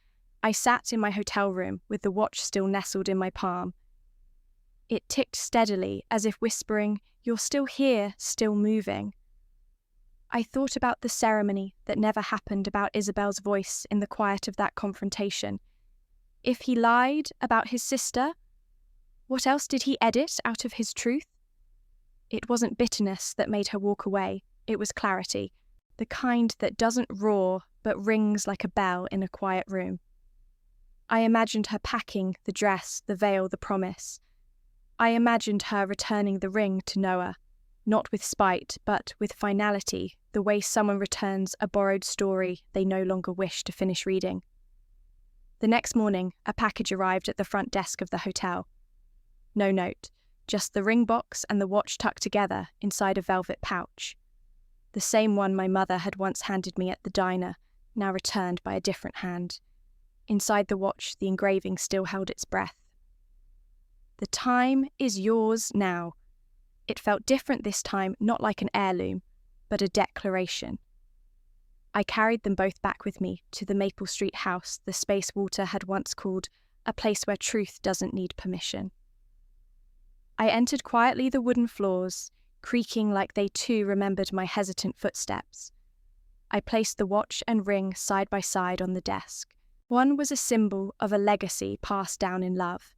I sat in my hotel room with the watch still nestled in my palm. It ticked steadily, as if whispering, "You're still here, still moving." I thought about the ceremony that never happened, about Isabel's voice in the quiet of that confrontation. If he lied about his sister, what else did he edit out of his truth? It wasn't bitterness that made her walk away, it was clarity, the kind that doesn't roar but rings like a bell in a quiet room. I imagined her packing the dress, the veil, the promise. I imagined her returning the ring to Noah, not with spite, but with finality, the way someone returns a borrowed story they no longer wish to finish reading. The next morning, a package arrived at the front desk of the hotel. No note, just the ring box and the watch tucked together inside a velvet pouch. The same one my mother had once handed me at the diner, now returned by a different hand. Inside the watch, the engraving still held its breath. The time is yours now. It felt different this time, not like an heirloom, but a declaration. I carried them both back with me to the Maple Street house the space Walter had once called a place where truth doesn't need permission. I entered quietly the wooden floors, creaking like they too remembered my hesitant footsteps. I placed the watch and ring side by side on the desk. One was a symbol of a legacy passed down in love.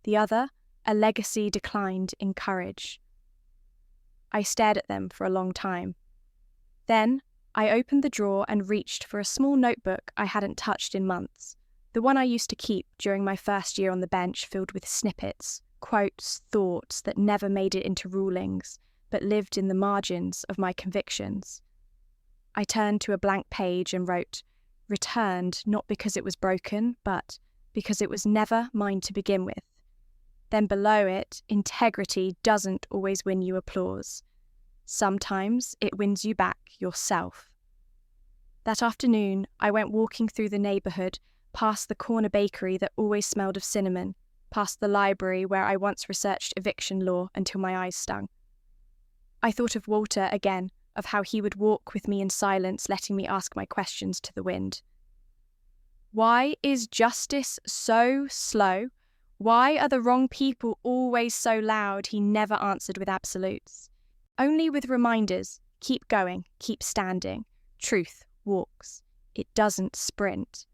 The other, a legacy declined in courage. I stared at them for a long time. Then, I opened the drawer and reached for a small notebook I hadn't touched in months, the one I used to keep during my first year on the bench, filled with snippets, quotes, thoughts that never made it into rulings, but lived in the margins of my convictions. I turned to a blank page and wrote, "Returned not because it was broken, but because it was never mine to begin with." Then below it, integrity doesn't always win you applause. Sometimes it wins you back yourself. That afternoon, I went walking through the neighbourhood, past the corner bakery that always smelled of cinnamon, past the library where I once researched eviction law until my eyes stung. I thought of Walter again, of how he would walk with me in silence, letting me ask my questions to the wind. Why is justice so slow? Why are the wrong people always so loud? He never answered with absolutes. Only with reminders, keep going, keep standing. Truth walks. It doesn't sprint.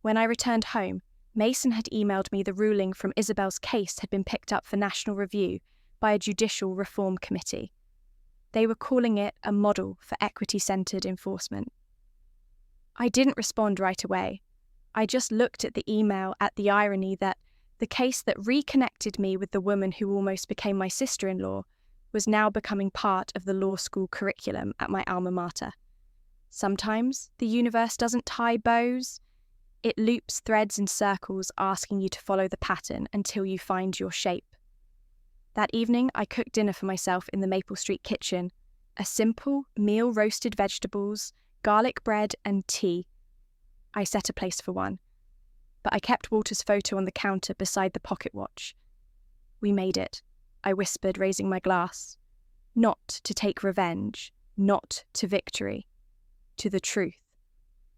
When I returned home, Mason had emailed me the ruling from Isabel's case had been picked up for national review by a judicial reform committee. They were calling it a model for equity-centred enforcement. I didn't respond right away. I just looked at the email at the irony that the case that reconnected me with the woman who almost became my sister-in-law was now becoming part of the law school curriculum at my alma mater. Sometimes the universe doesn't tie bows. It loops threads in circles, asking you to follow the pattern until you find your shape. That evening, I cooked dinner for myself in the Maple Street kitchen. A simple meal, roasted vegetables, garlic bread and tea. I set a place for one, but I kept Walter's photo on the counter beside the pocket watch. "We made it," I whispered, raising my glass. Not to take revenge, not to victory, to the truth,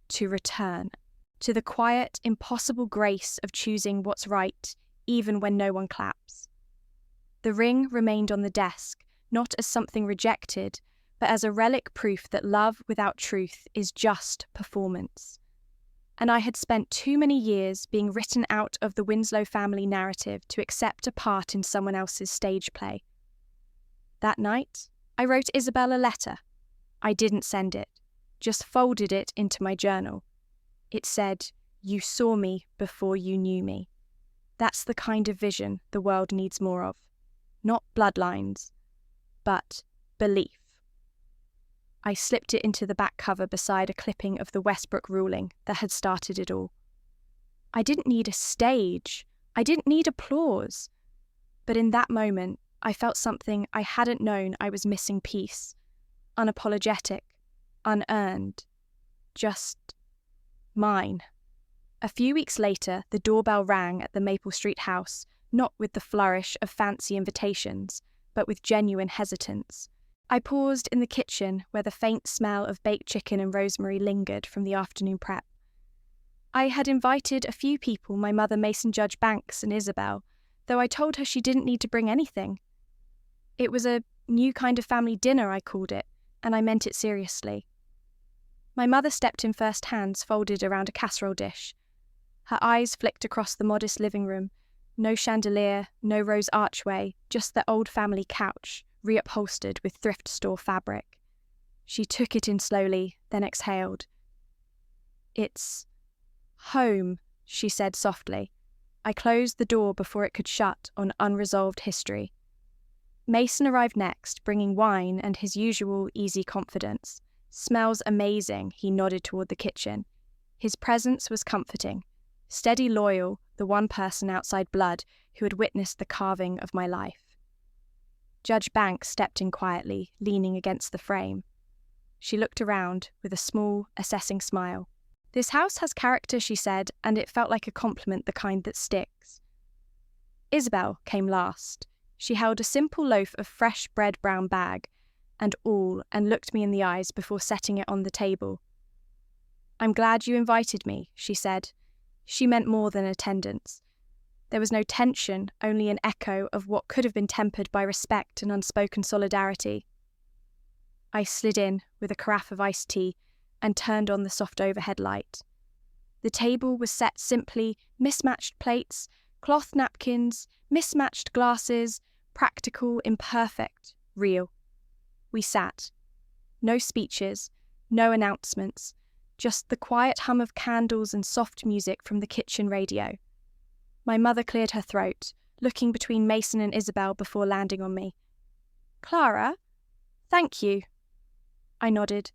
to return, to the quiet, impossible grace of choosing what's right, even when no one claps. The ring remained on the desk, not as something rejected, but as a relic proof that love without truth is just performance. And I had spent too many years being written out of the Winslow family narrative to accept a part in someone else's stage play. That night, I wrote Isabel a letter. I didn't send it, just folded it into my journal. It said, "You saw me before you knew me." That's the kind of vision the world needs more of. Not bloodlines, but belief. I slipped it into the back cover beside a clipping of the Westbrook ruling that had started it all. I didn't need a stage. I didn't need applause. But in that moment, I felt something I hadn't known I was missing: peace. Unapologetic, unearned, just mine. A few weeks later, the doorbell rang at the Maple Street house, not with the flourish of fancy invitations, but with genuine hesitance. I paused in the kitchen where the faint smell of baked chicken and rosemary lingered from the afternoon prep. I had invited a few people, my mother, Mason Judge Banks and Isabel, though I told her she didn't need to bring anything. It was a new kind of family dinner, I called it, and I meant it seriously. My mother stepped in first, hands folded around a casserole dish. Her eyes flicked across the modest living room. No chandelier, no rose archway, just the old family couch, reupholstered with thrift store fabric. She took it in slowly, then exhaled. "It's home," she said softly. I closed the door before it could shut on unresolved history. Mason arrived next, bringing wine and his usual easy confidence. "Smells amazing," he nodded toward the kitchen. His presence was comforting. Steady loyal, the one person outside blood who had witnessed the carving of my life. Judge Banks stepped in quietly, leaning against the frame. She looked around with a small, assessing smile. "This house has character," she said, and it felt like a compliment, the kind that sticks. Isabel came last. She held a simple loaf of fresh bread brown bag and looked me in the eyes before setting it on the table. "I'm glad you invited me," she said. She meant more than attendance. There was no tension, only an echo of what could have been tempered by respect and unspoken solidarity. I slid in with a carafe of iced tea and turned on the soft overhead light. The table was set simply, mismatched plates, cloth napkins, mismatched glasses, practical, imperfect, real. We sat. No speeches, no announcements, just the quiet hum of candles and soft music from the kitchen radio. My mother cleared her throat, looking between Mason and Isabel before landing on me. "Clara? Thank you." I nodded.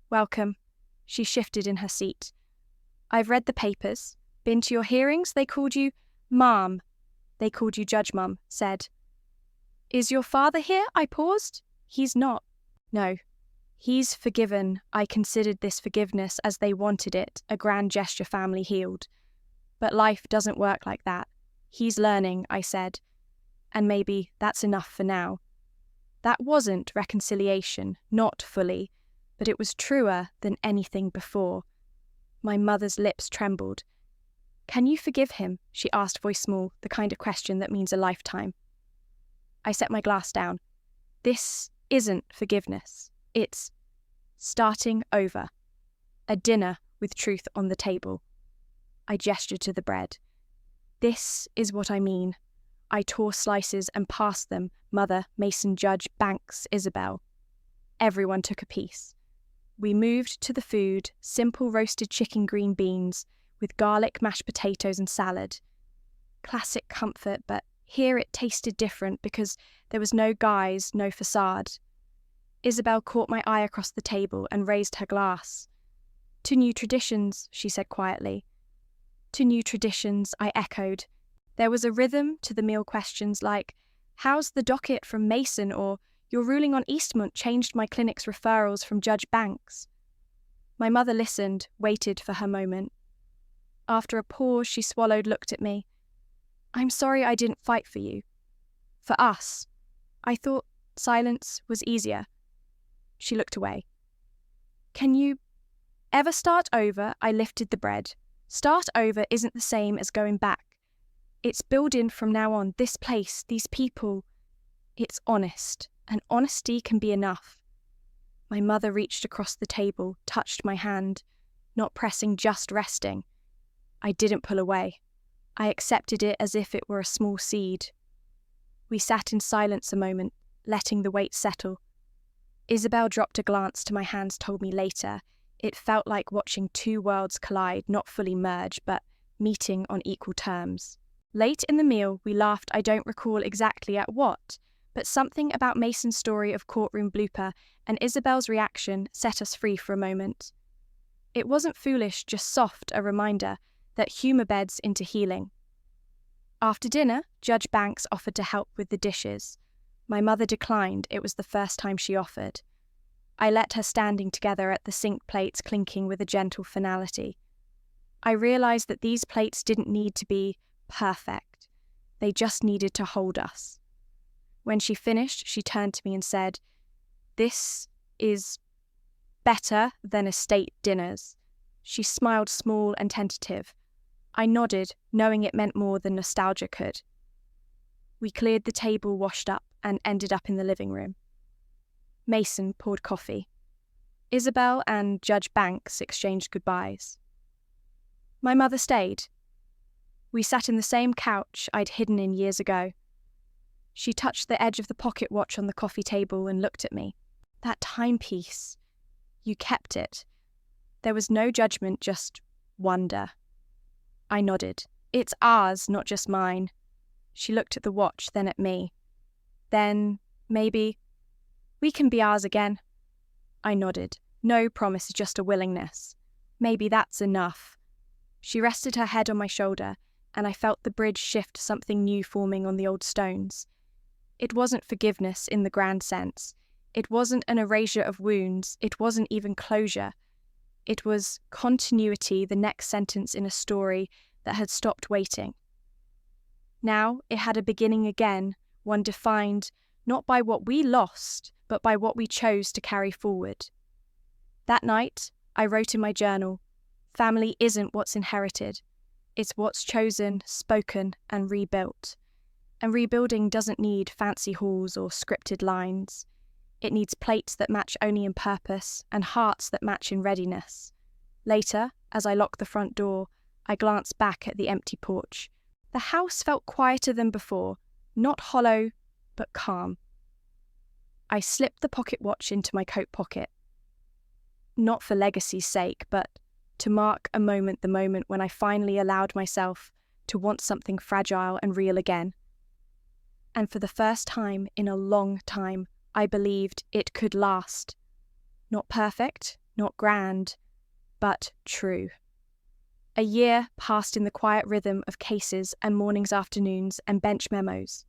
"Welcome." She shifted in her seat. "I've read the papers. Been to your hearings? They called you Mom." "They called you Judge Mum," said. "Is your father here?" I paused. "He's not." "No. He's forgiven." I considered this forgiveness as they wanted it, a grand gesture family healed. But life doesn't work like that. "He's learning," I said. "And maybe that's enough for now." That wasn't reconciliation, not fully, but it was truer than anything before. My mother's lips trembled. "Can you forgive him?" she asked, voice small, the kind of question that means a lifetime. I set my glass down. This isn't forgiveness. It's starting over. A dinner with truth on the table. I gestured to the bread. "This is what I mean." I tore slices and passed them, Mother, Mason, Judge, Banks, Isabel. Everyone took a piece. We moved to the food, simple roasted chicken, green beans, with garlic, mashed potatoes and salad. Classic comfort, but here it tasted different because there was no guise, no facade. Isabel caught my eye across the table and raised her glass. "To new traditions," she said quietly. "To new traditions," I echoed. There was a rhythm to the meal questions like, "How's the docket from Mason?" or "Your ruling on Eastmont changed my clinic's referrals from Judge Banks." My mother listened, waited for her moment. After a pause, she swallowed, looked at me. "I'm sorry I didn't fight for you. For us. I thought silence was easier." She looked away. "Can you ever start over?" I lifted the bread. "Start over isn't the same as going back. It's building from now on, this place, these people. It's honest, and honesty can be enough." My mother reached across the table, touched my hand, not pressing, just resting. I didn't pull away. I accepted it as if it were a small seed. We sat in silence a moment, letting the weight settle. Isabel dropped a glance to my hands, told me later. It felt like watching two worlds collide, not fully merge, but meeting on equal terms. Late in the meal, we laughed. I don't recall exactly at what, but something about Mason's story of courtroom blooper and Isabel's reaction set us free for a moment. It wasn't foolish, just soft, a reminder that humour beds into healing. After dinner, Judge Banks offered to help with the dishes. My mother declined. It was the first time she offered. I let her standing together at the sink plates clinking with a gentle finality. I realised that these plates didn't need to be perfect. They just needed to hold us. When she finished, she turned to me and said, "This is better than estate dinners." She smiled, small and tentative. I nodded, knowing it meant more than nostalgia could. We cleared the table, washed up, and ended up in the living room. Mason poured coffee. Isabel and Judge Banks exchanged goodbyes. My mother stayed. We sat in the same couch I'd hidden in years ago. She touched the edge of the pocket watch on the coffee table and looked at me. That timepiece. You kept it. There was no judgment, just wonder. I nodded. It's ours, not just mine. She looked at the watch, then at me. Then, maybe, we can be ours again. I nodded. No promise, just a willingness. Maybe that's enough. She rested her head on my shoulder, and I felt the bridge shift, something new forming on the old stones. It wasn't forgiveness in the grand sense. It wasn't an erasure of wounds. It wasn't even closure. It was continuity, the next sentence in a story that had stopped waiting. Now it had a beginning again, one defined not by what we lost, but by what we chose to carry forward. That night, I wrote in my journal, family isn't what's inherited. It's what's chosen, spoken, and rebuilt. And rebuilding doesn't need fancy halls or scripted lines. It needs plates that match only in purpose and hearts that match in readiness. Later, as I locked the front door, I glanced back at the empty porch. The house felt quieter than before, not hollow, but calm. I slipped the pocket watch into my coat pocket. Not for legacy's sake, but to mark the moment when I finally allowed myself to want something fragile and real again. And for the first time in a long time, I believed it could last. Not perfect, not grand, but true. A year passed in the quiet rhythm of cases and mornings, afternoons, and bench memos.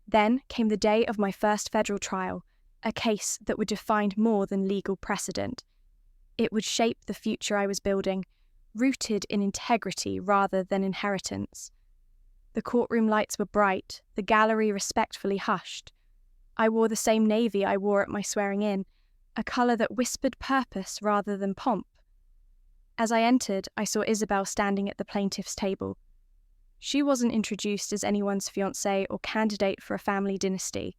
Then came the day of my first federal trial, a case that would define more than legal precedent. It would shape the future I was building, rooted in integrity rather than inheritance. The courtroom lights were bright, the gallery respectfully hushed. I wore the same navy I wore at my swearing-in, a colour that whispered purpose rather than pomp. As I entered, I saw Isabel standing at the plaintiff's table. She wasn't introduced as anyone's fiancée or candidate for a family dynasty.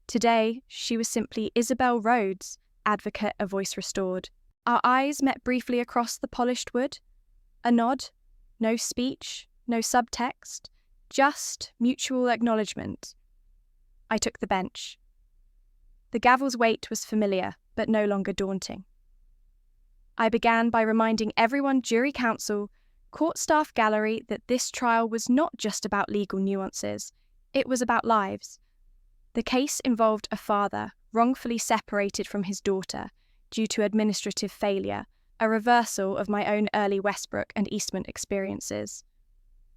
Today, she was simply Isabel Rhodes, advocate, a voice restored. Our eyes met briefly across the polished wood. A nod, no speech, no subtext, just mutual acknowledgement. I took the bench. The gavel's weight was familiar, but no longer daunting. I began by reminding everyone, jury counsel, court staff, gallery, that this trial was not just about legal nuances, it was about lives. The case involved a father wrongfully separated from his daughter due to administrative failure, a reversal of my own early Westbrook and Eastman experiences.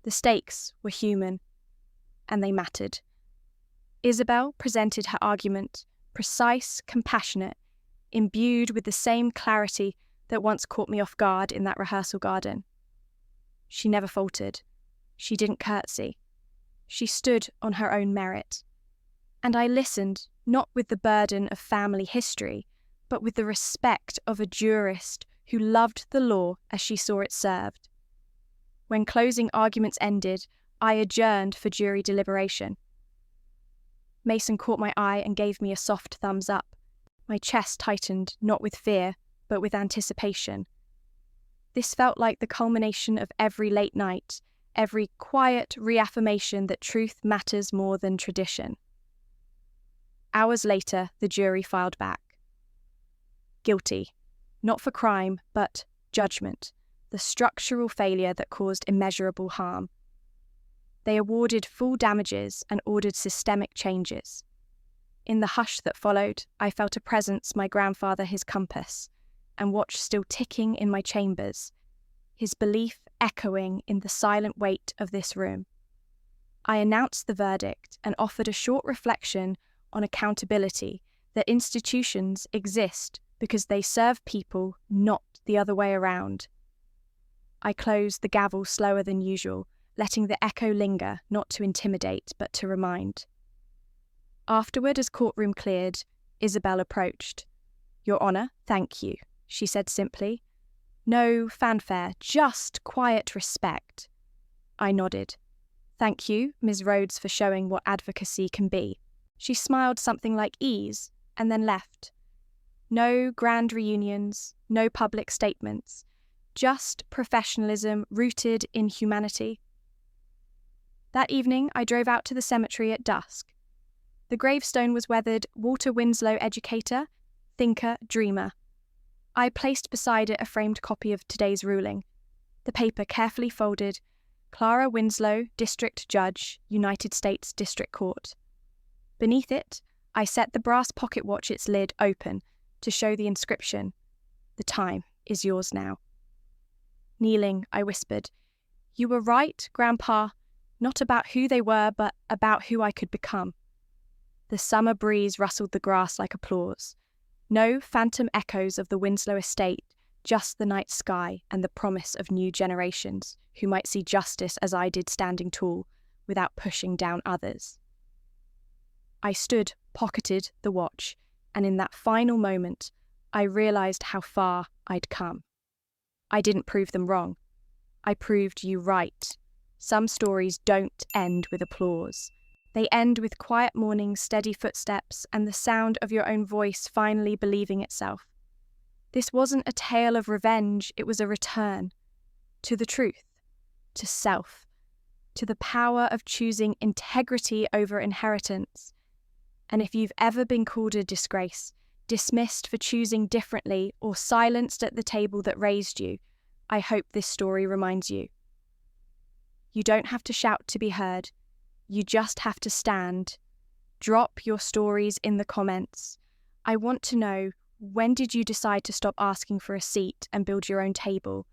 The stakes were human, and they mattered. Isabel presented her argument, precise, compassionate, imbued with the same clarity that once caught me off guard in that rehearsal garden. She never faltered. She didn't curtsy. She stood on her own merit. And I listened, not with the burden of family history, but with the respect of a jurist who loved the law as she saw it served. When closing arguments ended, I adjourned for jury deliberation. Mason caught my eye and gave me a soft thumbs up. My chest tightened, not with fear, but with anticipation. This felt like the culmination of every late night, every quiet reaffirmation that truth matters more than tradition. Hours later, the jury filed back. Guilty, not for crime, but judgment, the structural failure that caused immeasurable harm. They awarded full damages and ordered systemic changes. In the hush that followed, I felt a presence, my grandfather, his compass, and watch still ticking in my chambers, his belief echoing in the silent weight of this room. I announced the verdict and offered a short reflection on accountability, that institutions exist because they serve people, not the other way around. I closed the gavel slower than usual, letting the echo linger, not to intimidate, but to remind. Afterward, as courtroom cleared, Isabel approached. "Your Honour, thank you," she said simply. No fanfare, just quiet respect. I nodded. "Thank you, Ms. Rhodes, for showing what advocacy can be." She smiled something like ease, and then left. No grand reunions, no public statements, just professionalism rooted in humanity. That evening, I drove out to the cemetery at dusk. The gravestone was weathered Walter Winslow educator, thinker, dreamer. I placed beside it a framed copy of today's ruling, the paper carefully folded, Clara Winslow, District Judge, United States District Court. Beneath it, I set the brass pocket watch its lid open to show the inscription, "The time is yours now." Kneeling, I whispered, "You were right, Grandpa, not about who they were, but about who I could become." The summer breeze rustled the grass like applause. No phantom echoes of the Winslow estate, just the night sky and the promise of new generations who might see justice as I did standing tall, without pushing down others. I stood, pocketed the watch, and in that final moment, I realised how far I'd come. I didn't prove them wrong. I proved you right. Some stories don't end with applause. They end with quiet mornings, steady footsteps, and the sound of your own voice finally believing itself. This wasn't a tale of revenge, it was a return. To the truth. To self. To the power of choosing integrity over inheritance. And if you've ever been called a disgrace, dismissed for choosing differently, or silenced at the table that raised you, I hope this story reminds you. You don't have to shout to be heard. You just have to stand. Drop your stories in the comments. I want to know, when did you decide to stop asking for a seat and build your own table?